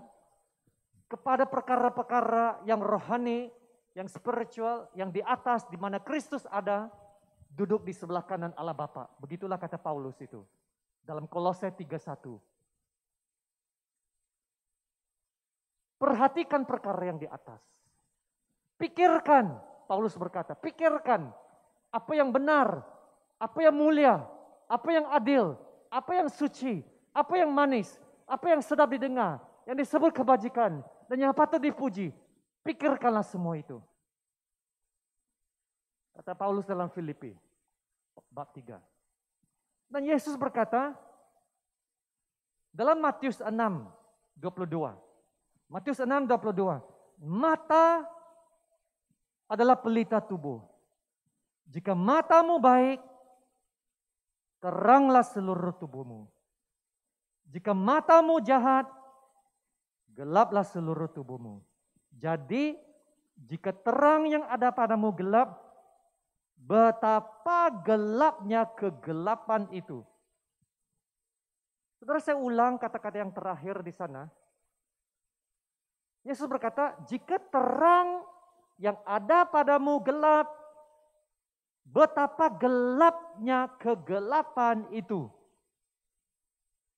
kepada perkara-perkara yang rohani, yang spiritual, yang di atas, di mana Kristus ada, duduk di sebelah kanan Allah Bapa. Begitulah kata Paulus itu dalam Kolose 3:1. Perhatikan perkara yang di atas. Pikirkan, Paulus berkata, pikirkan apa yang benar, apa yang mulia, apa yang adil, apa yang suci, apa yang manis, apa yang sedap didengar, yang disebut kebajikan, dan yang patut dipuji. Pikirkanlah semua itu. Kata Paulus dalam Filipi, bab 3. Dan Yesus berkata, dalam Matius 6:22. Matius 6:22. Mata adalah pelita tubuh. Jika matamu baik, teranglah seluruh tubuhmu. Jika matamu jahat, gelaplah seluruh tubuhmu. Jadi, jika terang yang ada padamu gelap, betapa gelapnya kegelapan itu. Saudara, saya ulang kata-kata yang terakhir di sana. Yesus berkata, jika terang yang ada padamu gelap, betapa gelapnya kegelapan itu.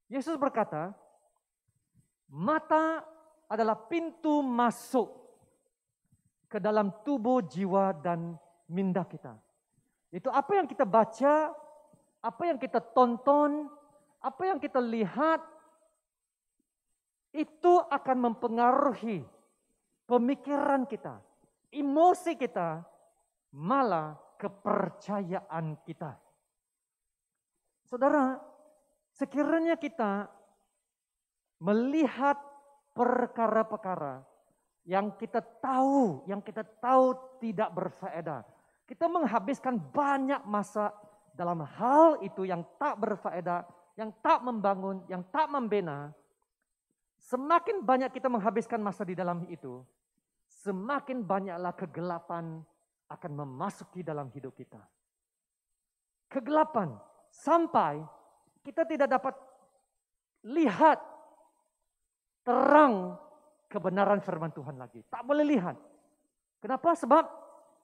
Yesus berkata, mata adalah pintu masuk ke dalam tubuh, jiwa, dan minda kita. Itu apa yang kita baca, apa yang kita tonton, apa yang kita lihat, itu akan mempengaruhi pemikiran kita, emosi kita, malah kepercayaan kita. Saudara, sekiranya kita melihat perkara-perkara yang kita tahu tidak berfaedah, kita menghabiskan banyak masa dalam hal itu yang tak berfaedah, yang tak membangun, yang tak membina. Semakin banyak kita menghabiskan masa di dalam itu, semakin banyaklah kegelapan akan memasuki dalam hidup kita. Kegelapan sampai kita tidak dapat lihat terang kebenaran firman Tuhan lagi. Tak boleh lihat. Kenapa? Sebab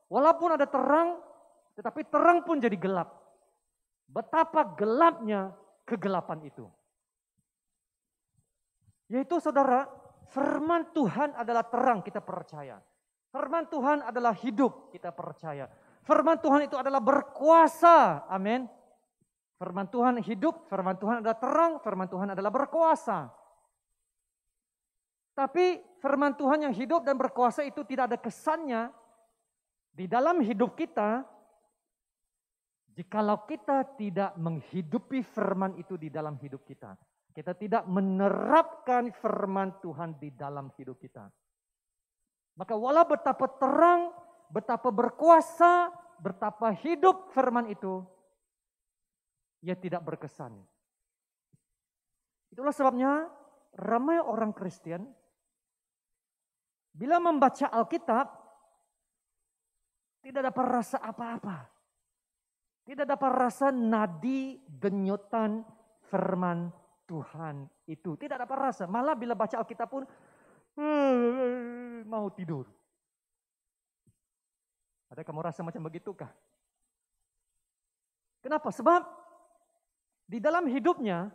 walaupun ada terang, tetapi terang pun jadi gelap. Betapa gelapnya kegelapan itu. Yaitu saudara, firman Tuhan adalah terang, kita percaya. Firman Tuhan adalah hidup, kita percaya. Firman Tuhan itu adalah berkuasa, amin. Firman Tuhan hidup, firman Tuhan adalah terang, firman Tuhan adalah berkuasa. Tapi firman Tuhan yang hidup dan berkuasa itu tidak ada kesannya di dalam hidup kita, jikalau kita tidak menghidupi firman itu di dalam hidup kita. Kita tidak menerapkan firman Tuhan di dalam hidup kita. Maka walau betapa terang, betapa berkuasa, betapa hidup firman itu, ia tidak berkesan. Itulah sebabnya ramai orang Kristen bila membaca Alkitab tidak dapat rasa apa-apa. Tidak dapat rasa nadi denyutan firman Tuhan itu. Tidak dapat rasa. Malah bila baca Alkitab pun mau tidur. Ada kamu rasa macam begitukah? Kenapa? Sebab di dalam hidupnya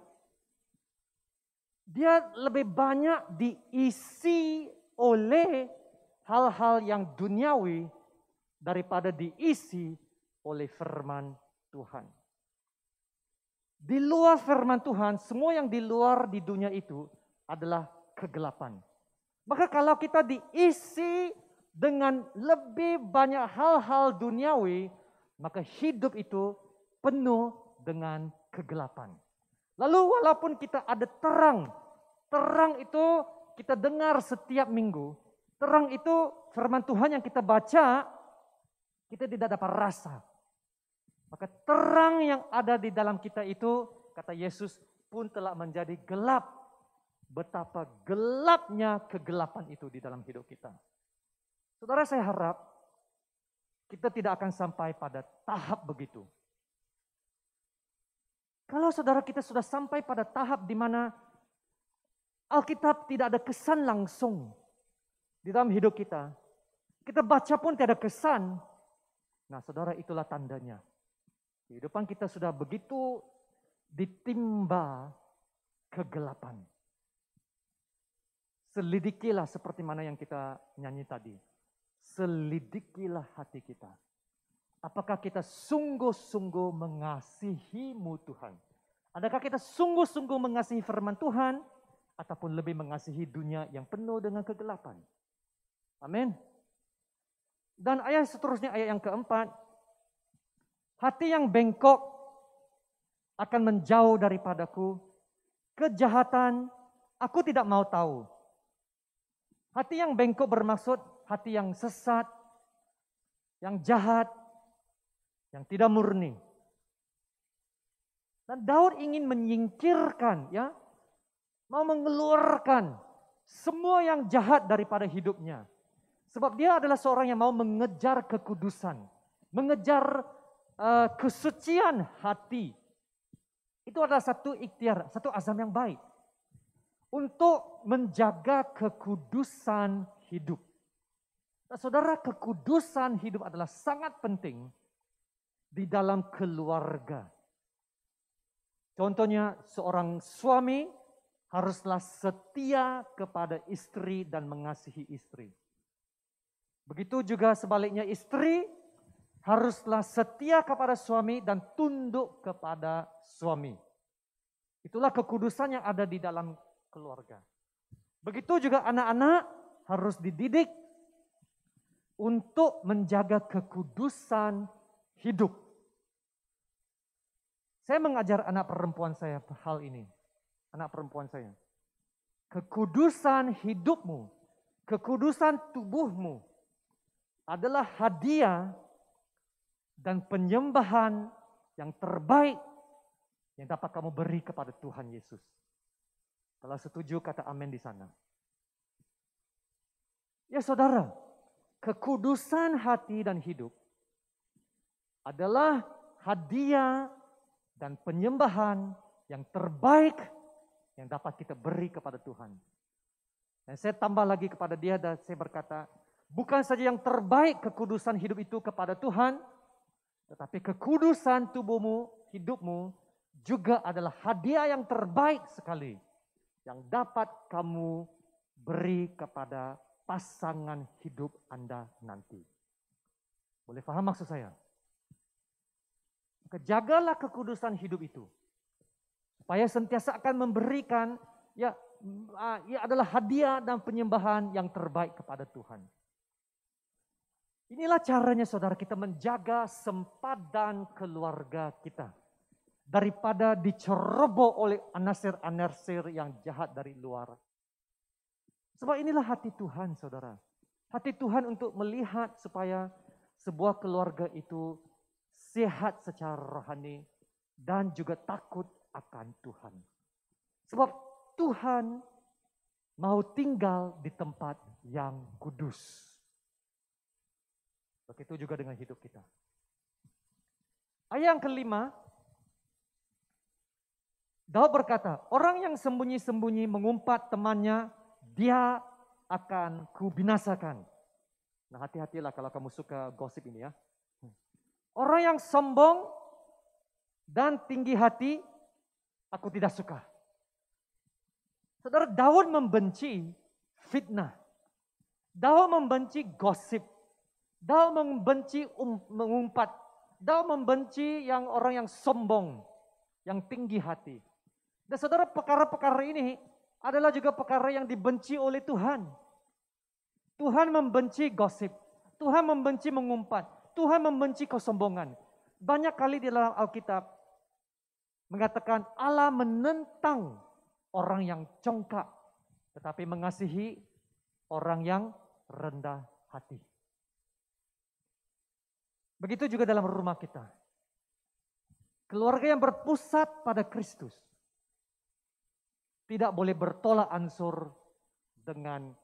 dia lebih banyak diisi oleh hal-hal yang duniawi daripada diisi oleh firman Tuhan. Di luar firman Tuhan, semua yang di luar di dunia itu adalah kegelapan. Maka kalau kita diisi dengan lebih banyak hal-hal duniawi, maka hidup itu penuh dengan kegelapan. Lalu walaupun kita ada terang, terang itu kita dengar setiap minggu, terang itu firman Tuhan yang kita baca, kita tidak dapat rasa. Maka terang yang ada di dalam kita itu, kata Yesus, pun telah menjadi gelap. Betapa gelapnya kegelapan itu di dalam hidup kita. Saudara, saya harap kita tidak akan sampai pada tahap begitu. Kalau saudara kita sudah sampai pada tahap di mana Alkitab tidak ada kesan langsung di dalam hidup kita. Kita baca pun tidak ada kesan. Nah saudara, itulah tandanya. Kehidupan kita sudah begitu ditimba kegelapan. Selidikilah seperti mana yang kita nyanyi tadi. Selidikilah hati kita. Apakah kita sungguh-sungguh mengasihi-Mu Tuhan? Adakah kita sungguh-sungguh mengasihi firman Tuhan? Ataupun lebih mengasihi dunia yang penuh dengan kegelapan? Amin. Dan ayat seterusnya, ayat yang keempat. Hati yang bengkok akan menjauh daripadaku. Kejahatan aku tidak mau tahu. Hati yang bengkok bermaksud hati yang sesat, yang jahat, yang tidak murni. Dan Daud ingin menyingkirkan, ya, mau mengeluarkan semua yang jahat daripada hidupnya. Sebab dia adalah seorang yang mau mengejar kekudusan, mengejar kesucian hati. Itu adalah satu ikhtiar, satu azam yang baik. Untuk menjaga kekudusan hidup. Nah, saudara, kekudusan hidup adalah sangat penting di dalam keluarga. Contohnya, seorang suami haruslah setia kepada istri dan mengasihi istri. Begitu juga sebaliknya, istri haruslah setia kepada suami dan tunduk kepada suami. Itulah kekudusan yang ada di dalam keluarga. Begitu juga anak-anak harus dididik untuk menjaga kekudusan hidup. Saya mengajar anak perempuan saya hal ini. Anak perempuan saya. Kekudusan hidupmu, kekudusan tubuhmu adalah hadiah dan penyembahan yang terbaik yang dapat kamu beri kepada Tuhan Yesus. Kalau setuju kata amin di sana. Ya saudara, kekudusan hati dan hidup adalah hadiah dan penyembahan yang terbaik yang dapat kita beri kepada Tuhan. Dan saya tambah lagi kepada dia dan saya berkata, bukan saja yang terbaik kekudusan hidup itu kepada Tuhan, tetapi kekudusan tubuhmu, hidupmu juga adalah hadiah yang terbaik sekali yang dapat kamu beri kepada pasangan hidup Anda nanti. Boleh paham maksud saya? Maka jagalah kekudusan hidup itu. Supaya sentiasa akan memberikan, ya adalah hadiah dan penyembahan yang terbaik kepada Tuhan. Inilah caranya saudara kita menjaga sempadan keluarga kita. Daripada diceroboh oleh anasir-anasir yang jahat dari luar. Sebab inilah hati Tuhan saudara. Hati Tuhan untuk melihat supaya sebuah keluarga itu sehat secara rohani dan juga takut akan Tuhan. Sebab Tuhan mau tinggal di tempat yang kudus. Begitu juga dengan hidup kita. Ayat yang kelima, Daud berkata, orang yang sembunyi-sembunyi mengumpat temannya, dia akan kubinasakan. Nah hati-hatilah kalau kamu suka gosip ini ya. Orang yang sombong dan tinggi hati, aku tidak suka. Saudara, Daud membenci fitnah. Daud membenci gosip. Daud membenci mengumpat. Daud membenci yang orang yang sombong, yang tinggi hati. Dan saudara, perkara-perkara ini adalah juga perkara yang dibenci oleh Tuhan. Tuhan membenci gosip. Tuhan membenci mengumpat. Tuhan membenci kesombongan. Banyak kali di dalam Alkitab mengatakan Allah menentang orang yang congkak, tetapi mengasihi orang yang rendah hati. Begitu juga dalam rumah kita. Keluarga yang berpusat pada Kristus tidak boleh bertolak ansur dengan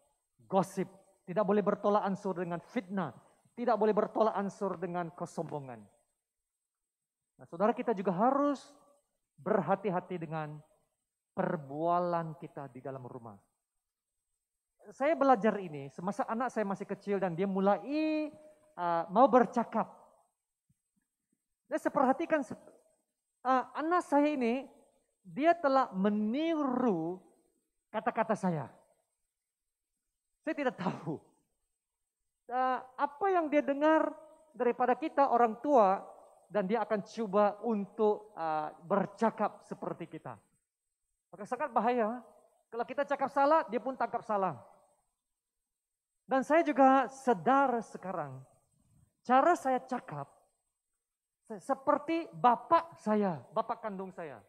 gosip, tidak boleh bertolak ansur dengan fitnah, tidak boleh bertolak ansur dengan kesombongan. Nah, saudara, kita juga harus berhati-hati dengan perbualan kita di dalam rumah. Saya belajar ini semasa anak saya masih kecil dan dia mulai mau bercakap. Dan saya perhatikan anak saya ini, dia telah meniru kata-kata saya. Saya tidak tahu apa yang dia dengar daripada kita orang tua, dan dia akan coba untuk bercakap seperti kita. Maka sangat bahaya. Kalau kita cakap salah, dia pun tangkap salah. Dan saya juga sadar sekarang, cara saya cakap seperti bapak saya, bapak kandung saya.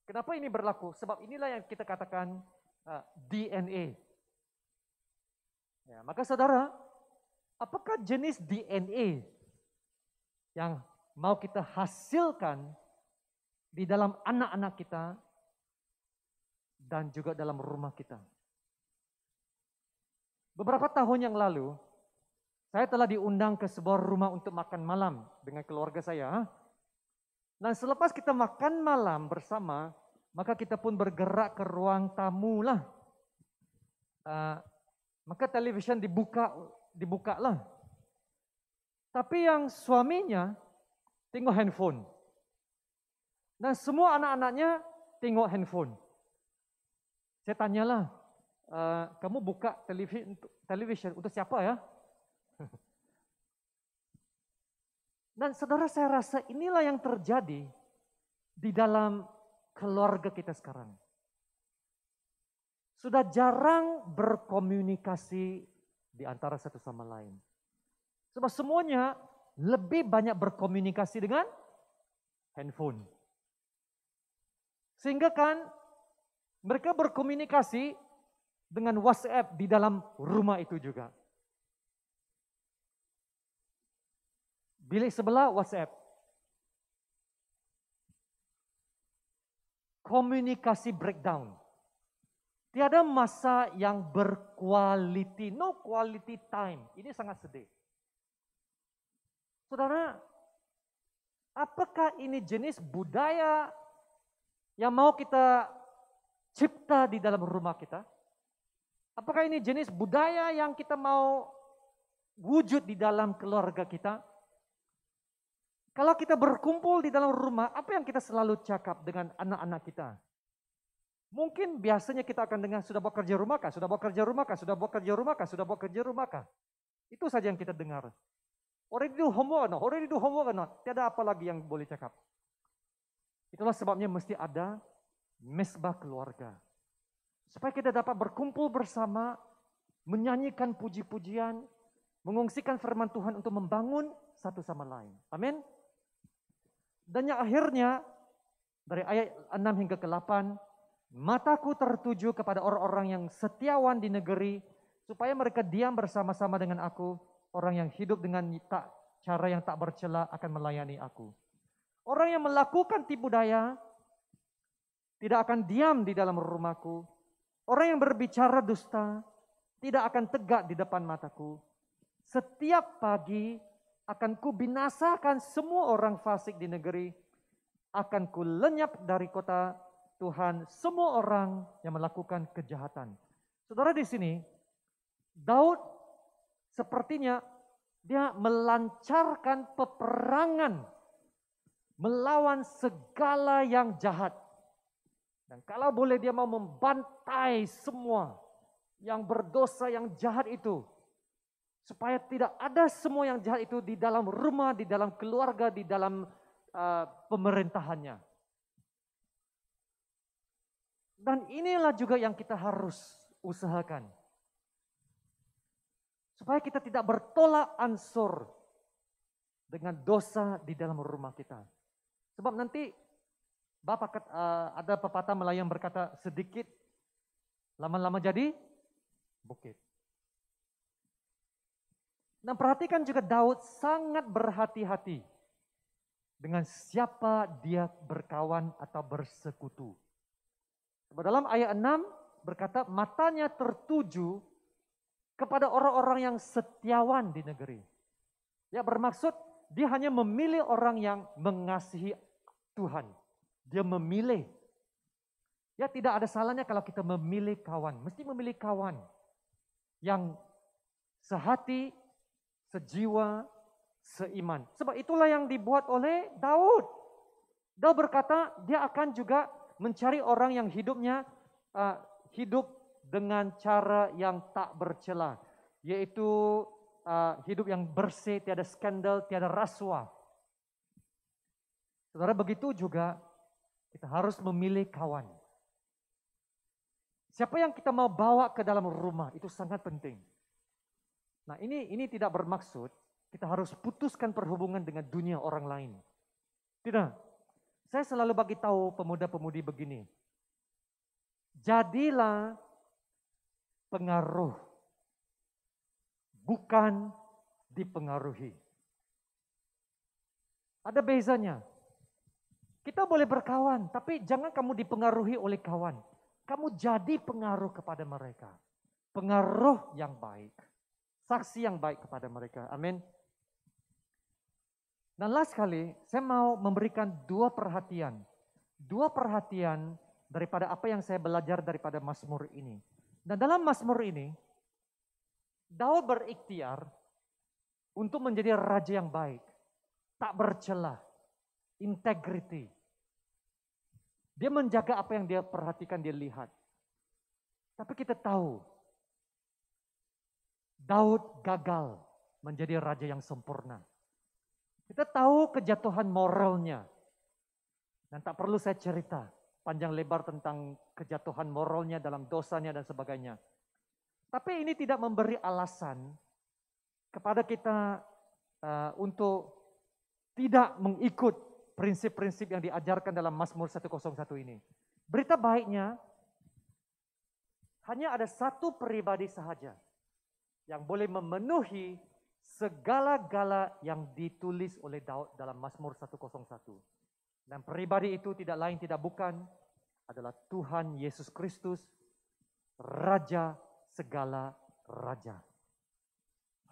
Kenapa ini berlaku? Sebab inilah yang kita katakan DNA. Ya, maka saudara, apakah jenis DNA yang mau kita hasilkan di dalam anak-anak kita dan juga dalam rumah kita? Beberapa tahun yang lalu, saya telah diundang ke sebuah rumah untuk makan malam dengan keluarga saya. Dan selepas kita makan malam bersama, maka kita pun bergerak ke ruang tamu lah. Maka televisyen dibuka lah. Tapi yang suaminya tengok handphone. Dan semua anak-anaknya tengok handphone. Saya tanyalah, kamu buka televisyen untuk siapa ya? Dan saudara, saya rasa inilah yang terjadi di dalam keluarga kita sekarang. Sudah jarang berkomunikasi di antara satu sama lain. Sebab semuanya lebih banyak berkomunikasi dengan handphone. Sehingga kan mereka berkomunikasi dengan WhatsApp di dalam rumah itu juga. Bilik sebelah WhatsApp. Komunikasi breakdown. Tiada masa yang berkualiti, no quality time. Ini sangat sedih. Saudara, apakah ini jenis budaya yang mau kita cipta di dalam rumah kita? Apakah ini jenis budaya yang kita mau wujud di dalam keluarga kita? Kalau kita berkumpul di dalam rumah, apa yang kita selalu cakap dengan anak-anak kita? Mungkin biasanya kita akan dengar, sudah buat kerja rumah kah? Sudah buat kerja rumah kah? Sudah buat kerja rumah kah? Sudah buat kerja rumah kah? Itu saja yang kita dengar. Already do homework or not? Already do homework or not? Tiada apa lagi yang boleh cakap. Itulah sebabnya mesti ada mesbah keluarga. Supaya kita dapat berkumpul bersama, menyanyikan puji-pujian, mengungsikan firman Tuhan untuk membangun satu sama lain. Amin. Dan yang akhirnya, dari ayat 6 hingga ke 8, mataku tertuju kepada orang-orang yang setiawan di negeri, supaya mereka diam bersama-sama dengan aku, orang yang hidup dengan cara yang tak bercela akan melayani aku. Orang yang melakukan tipu daya, tidak akan diam di dalam rumahku. Orang yang berbicara dusta, tidak akan tegak di depan mataku. Setiap pagi akan kubinasakan semua orang fasik di negeri, akan kulenyap dari kota Tuhan semua orang yang melakukan kejahatan. Saudara, di sini Daud sepertinya dia melancarkan peperangan melawan segala yang jahat. Dan kalau boleh dia mau membantai semua yang berdosa, yang jahat itu. Supaya tidak ada semua yang jahat itu di dalam rumah, di dalam keluarga, di dalam pemerintahannya. Dan inilah juga yang kita harus usahakan. Supaya kita tidak bertolak ansur dengan dosa di dalam rumah kita. Sebab nanti ada pepatah Melayu yang berkata sedikit lama-lama jadi bukit. Nah, perhatikan juga Daud sangat berhati-hati dengan siapa dia berkawan atau bersekutu. Sebab dalam ayat 6 berkata matanya tertuju kepada orang-orang yang setiawan di negeri. Ya, bermaksud dia hanya memilih orang yang mengasihi Tuhan. Dia memilih. Ya, tidak ada salahnya kalau kita memilih kawan. Mesti memilih kawan yang sehati, sejiwa, seiman. Sebab itulah yang dibuat oleh Daud. Daud berkata dia akan juga mencari orang yang hidupnya hidup dengan cara yang tak bercela. Yaitu hidup yang bersih, tiada skandal, tiada rasuah. Saudara, begitu juga kita harus memilih kawan. Siapa yang kita mau bawa ke dalam rumah itu sangat penting. Nah, ini tidak bermaksud kita harus putuskan perhubungan dengan dunia orang lain. Tidak. Saya selalu bagi tahu pemuda-pemudi begini. Jadilah pengaruh, bukan dipengaruhi. Ada bezanya. Kita boleh berkawan, tapi jangan kamu dipengaruhi oleh kawan. Kamu jadi pengaruh kepada mereka. Pengaruh yang baik. Saksi yang baik kepada mereka. Amin. Dan last kali, saya mau memberikan dua perhatian. Dua perhatian daripada apa yang saya belajar daripada Mazmur ini. Dan dalam Mazmur ini, Daud berikhtiar untuk menjadi raja yang baik. Tak bercela. Integrity. Dia menjaga apa yang dia perhatikan, dia lihat. Tapi kita tahu, Daud gagal menjadi raja yang sempurna. Kita tahu kejatuhan moralnya. Dan tak perlu saya cerita panjang lebar tentang kejatuhan moralnya dalam dosanya dan sebagainya. Tapi ini tidak memberi alasan kepada kita untuk tidak mengikut prinsip-prinsip yang diajarkan dalam Mazmur 101 ini. Berita baiknya, hanya ada satu pribadi sahaja yang boleh memenuhi segala-gala yang ditulis oleh Daud dalam Mazmur 101. Dan pribadi itu tidak lain tidak bukan adalah Tuhan Yesus Kristus, Raja segala raja.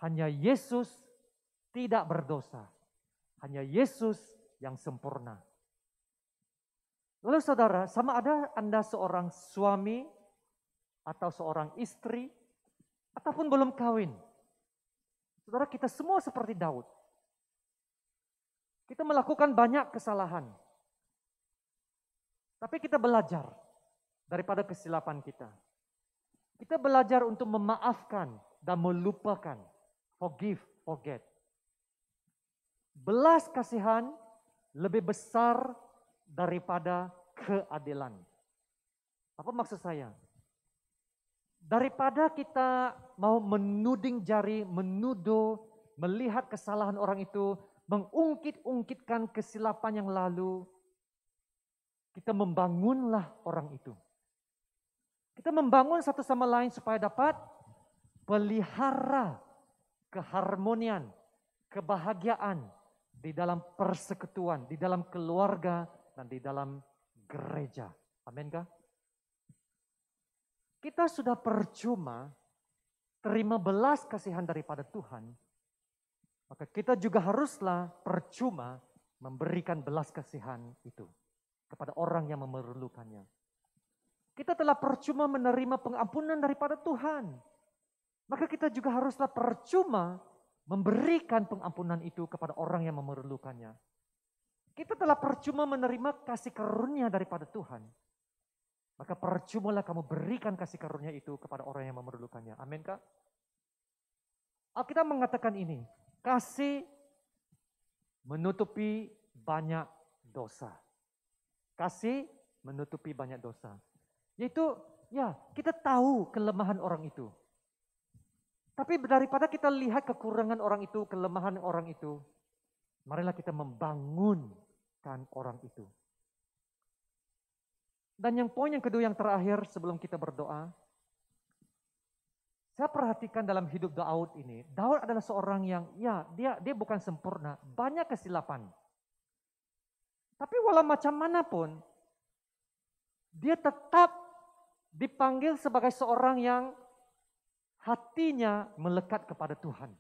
Hanya Yesus tidak berdosa. Hanya Yesus yang sempurna. Lalu saudara, sama ada Anda seorang suami atau seorang istri ataupun belum kawin. Saudara, kita semua seperti Daud. Kita melakukan banyak kesalahan. Tapi kita belajar daripada kesilapan kita. Kita belajar untuk memaafkan dan melupakan. Forgive, forget. Belas kasihan lebih besar daripada keadilan. Apa maksud saya? Daripada kita mau menuding jari, menuduh, melihat kesalahan orang itu, mengungkit-ungkitkan kesilapan yang lalu, kita membangunlah orang itu. Kita membangun satu sama lain supaya dapat pelihara keharmonian, kebahagiaan di dalam persekutuan, di dalam keluarga, dan di dalam gereja. Amin kah? Kita sudah percuma terima belas kasihan daripada Tuhan, maka kita juga haruslah percuma memberikan belas kasihan itu kepada orang yang memerlukannya. Kita telah percuma menerima pengampunan daripada Tuhan, maka kita juga haruslah percuma memberikan pengampunan itu kepada orang yang memerlukannya. Kita telah percuma menerima kasih karunia daripada Tuhan, maka percumalah kamu berikan kasih karunia itu kepada orang yang memerlukannya. Amin kah? Alkitab mengatakan ini, kasih menutupi banyak dosa. Kasih menutupi banyak dosa. Yaitu, ya kita tahu kelemahan orang itu. Tapi daripada kita lihat kekurangan orang itu, kelemahan orang itu, marilah kita membangunkan orang itu. Dan yang poin yang kedua yang terakhir sebelum kita berdoa, saya perhatikan dalam hidup Daud ini, Daud adalah seorang yang ya dia bukan sempurna, banyak kesilapan. Tapi walau macam mana pun, dia tetap dipanggil sebagai seorang yang hatinya melekat kepada Tuhan.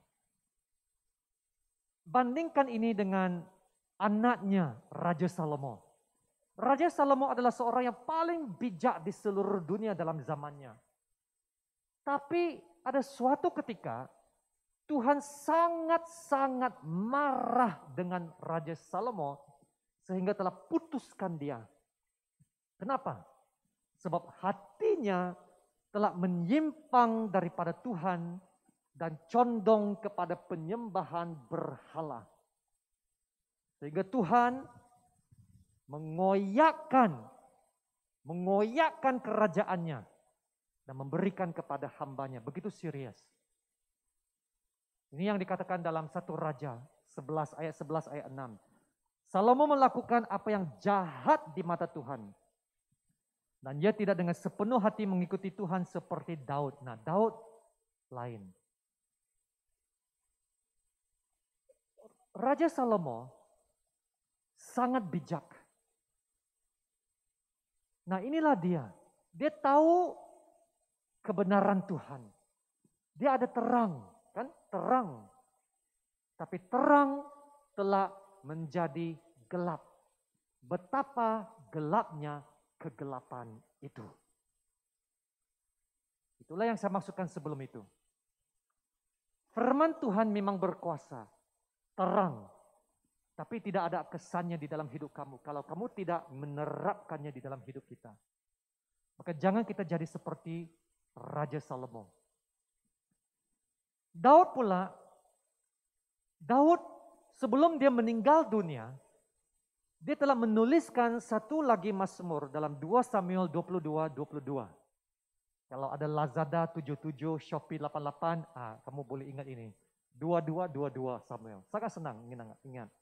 Bandingkan ini dengan anaknya Raja Salomo. Raja Salomo adalah seorang yang paling bijak di seluruh dunia dalam zamannya. Tapi ada suatu ketika Tuhan sangat-sangat marah dengan Raja Salomo sehingga telah putuskan dia. Kenapa? Sebab hatinya telah menyimpang daripada Tuhan dan condong kepada penyembahan berhala. Sehingga Tuhan mengoyakkan kerajaannya dan memberikan kepada hambanya. Begitu serius. Ini yang dikatakan dalam 1 Raja 11 ayat 6. Salomo melakukan apa yang jahat di mata Tuhan. Dan dia tidak dengan sepenuh hati mengikuti Tuhan seperti Daud. Nah, Daud lain. Raja Salomo sangat bijak. Nah, inilah dia. Dia tahu kebenaran Tuhan. Dia ada terang, kan? Terang. Tapi terang telah menjadi gelap. Betapa gelapnya kegelapan itu. Itulah yang saya maksudkan sebelum itu. Firman Tuhan memang berkuasa, terang, tapi tidak ada kesannya di dalam hidup kamu kalau kamu tidak menerapkannya di dalam hidup kita. Maka jangan kita jadi seperti Raja Salomo. Daud sebelum dia meninggal dunia, dia telah menuliskan satu lagi mazmur dalam 2 Samuel 22:22. Kalau ada Lazada 77, Shopee 88, kamu boleh ingat ini. 22:22 Samuel. Sangat senang ingat.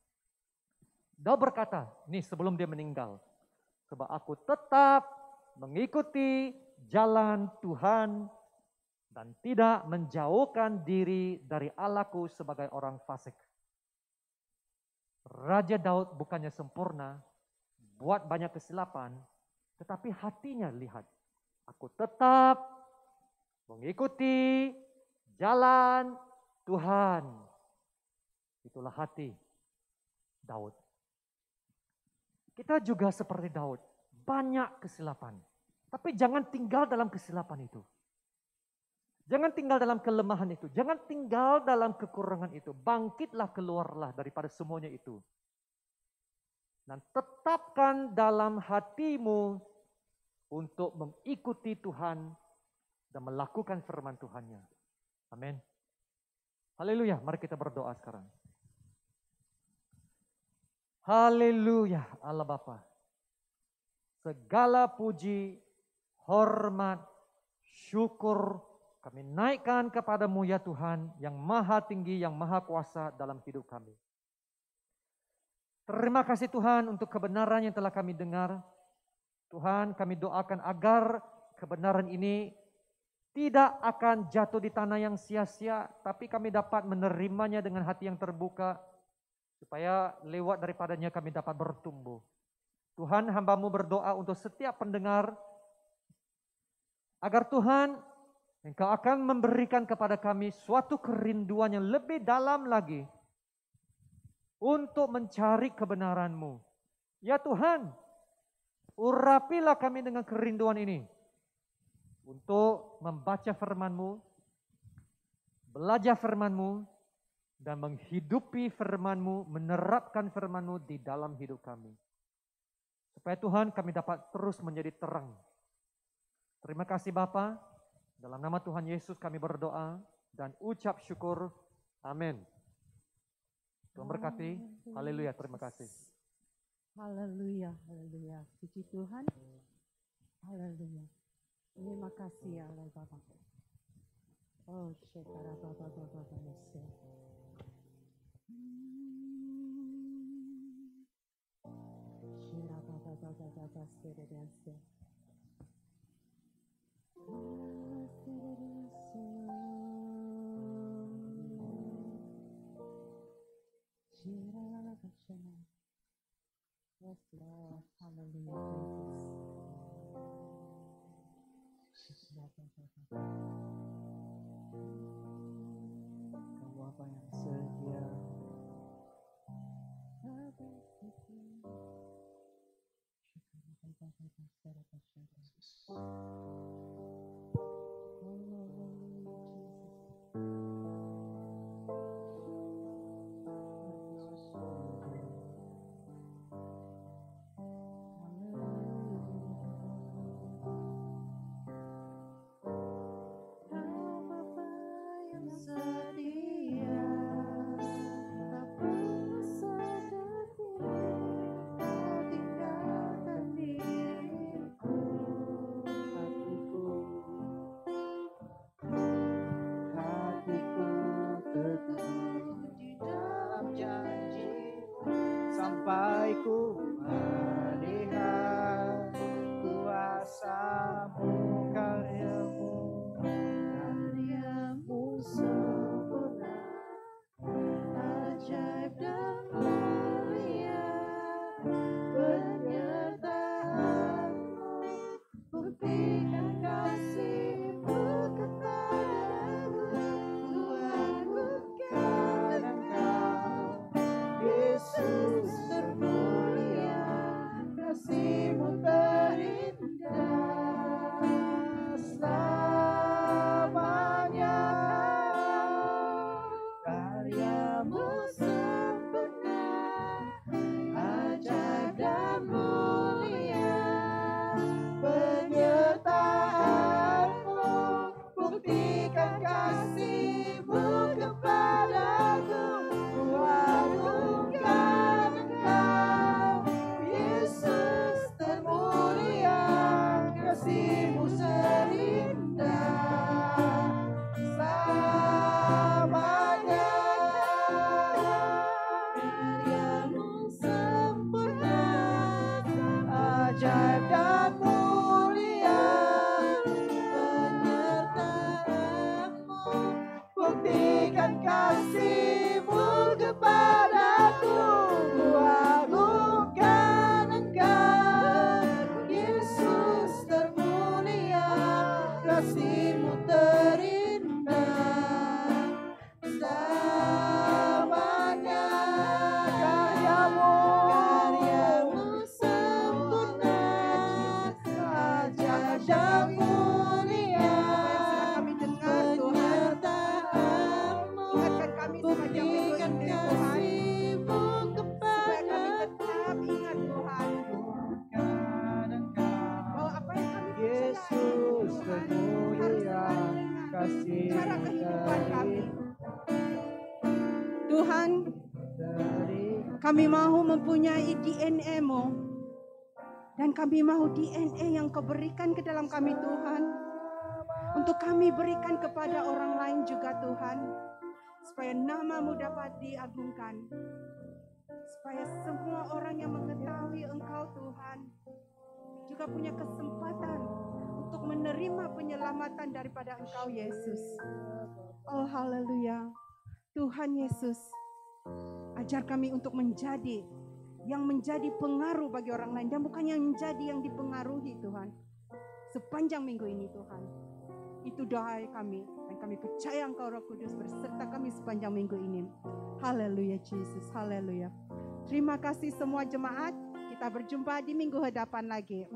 Daud berkata, nih sebelum dia meninggal, sebab aku tetap mengikuti jalan Tuhan dan tidak menjauhkan diri dari Allahku sebagai orang fasik. Raja Daud bukannya sempurna, buat banyak kesilapan, tetapi hatinya lihat, aku tetap mengikuti jalan Tuhan. Itulah hati Daud. Kita juga seperti Daud, banyak kesilapan. Tapi jangan tinggal dalam kesilapan itu. Jangan tinggal dalam kelemahan itu. Jangan tinggal dalam kekurangan itu. Bangkitlah, keluarlah daripada semuanya itu. Dan tetapkan dalam hatimu untuk mengikuti Tuhan dan melakukan firman Tuhannya. Amin. Haleluya. Mari kita berdoa sekarang. Haleluya Allah Bapa. Segala puji, hormat, syukur kami naikkan kepadamu ya Tuhan yang maha tinggi, yang maha kuasa dalam hidup kami. Terima kasih Tuhan untuk kebenaran yang telah kami dengar. Tuhan, kami doakan agar kebenaran ini tidak akan jatuh di tanah yang sia-sia, tapi kami dapat menerimanya dengan hati yang terbuka, supaya lewat daripadanya kami dapat bertumbuh. Tuhan, hamba-Mu berdoa untuk setiap pendengar, agar Tuhan, Engkau akan memberikan kepada kami suatu kerinduan yang lebih dalam lagi untuk mencari kebenaran-Mu. Ya Tuhan, urapilah kami dengan kerinduan ini untuk membaca firman-Mu, belajar firman-Mu, dan menghidupi firman-Mu, menerapkan firman-Mu di dalam hidup kami. Supaya Tuhan kami dapat terus menjadi terang. Terima kasih Bapa. Dalam nama Tuhan Yesus kami berdoa dan ucap syukur. Amin. Tuhan berkati. Haleluya. Terima kasih. Haleluya, haleluya. Puji Tuhan. Haleluya. Terima kasih ya Allah Bapa. Oh, Shekara Baba Baba Baba. Shira Baba Baba Baba Serediase. Shira Bashana. Yes, Lord. Hallelujah, Jesus. Kau Bapa yang setia. Sampai ku melihat kuasa-Mu, karya-Mu, Karya-Mu sempurna, ajaib dan mulia, penyertaan-Mu, buktikan kasih-Mu kepadaku, ku agungkan Engkau, Yesus termulia, kasih-Mu terindah, selamanya karya-Mu sempurna, ajaib dan mulia, penyertaan-Mu, buktikan kasih-Mu kepadaku, ku agungkan Engkau, Yesus termulia, kasih-Mu terindah, selamanya karya-Mu sempurna, ajaib dan mulia, penyertaan-Mu, buktikan kasih-Mu kepadaku, ku agungkan Engkau, Yesus termulia, kasih-Mu terindah, selamanya karya-Mu sempurna, ajaib dan mulia, penyertaan-Mu, buktikan kasih-Mu kepadaku, Bahwa apa yang kami Yesus termulia, kasih cara kehidupan kami. Tuhan, kami mau mempunyai DNA-Mu. Dan kami mau DNA yang Kau berikan ke dalam kami Tuhan. Untuk kami berikan kepada orang lain juga Tuhan. Supaya nama-Mu dapat diagungkan. Supaya semua orang yang mengetahui Engkau Tuhan. Juga punya kesempatan untuk menerima penyelamatan daripada Engkau Yesus. Oh haleluya. Tuhan Yesus, ajar kami untuk menjadi yang menjadi pengaruh bagi orang lain dan bukan yang menjadi yang dipengaruhi Tuhan. Sepanjang minggu ini Tuhan. Itu doa kami dan kami percaya Engkau Roh Kudus berserta kami sepanjang minggu ini. Haleluya Yesus, haleluya. Terima kasih semua jemaat. Kita berjumpa di minggu hadapan lagi.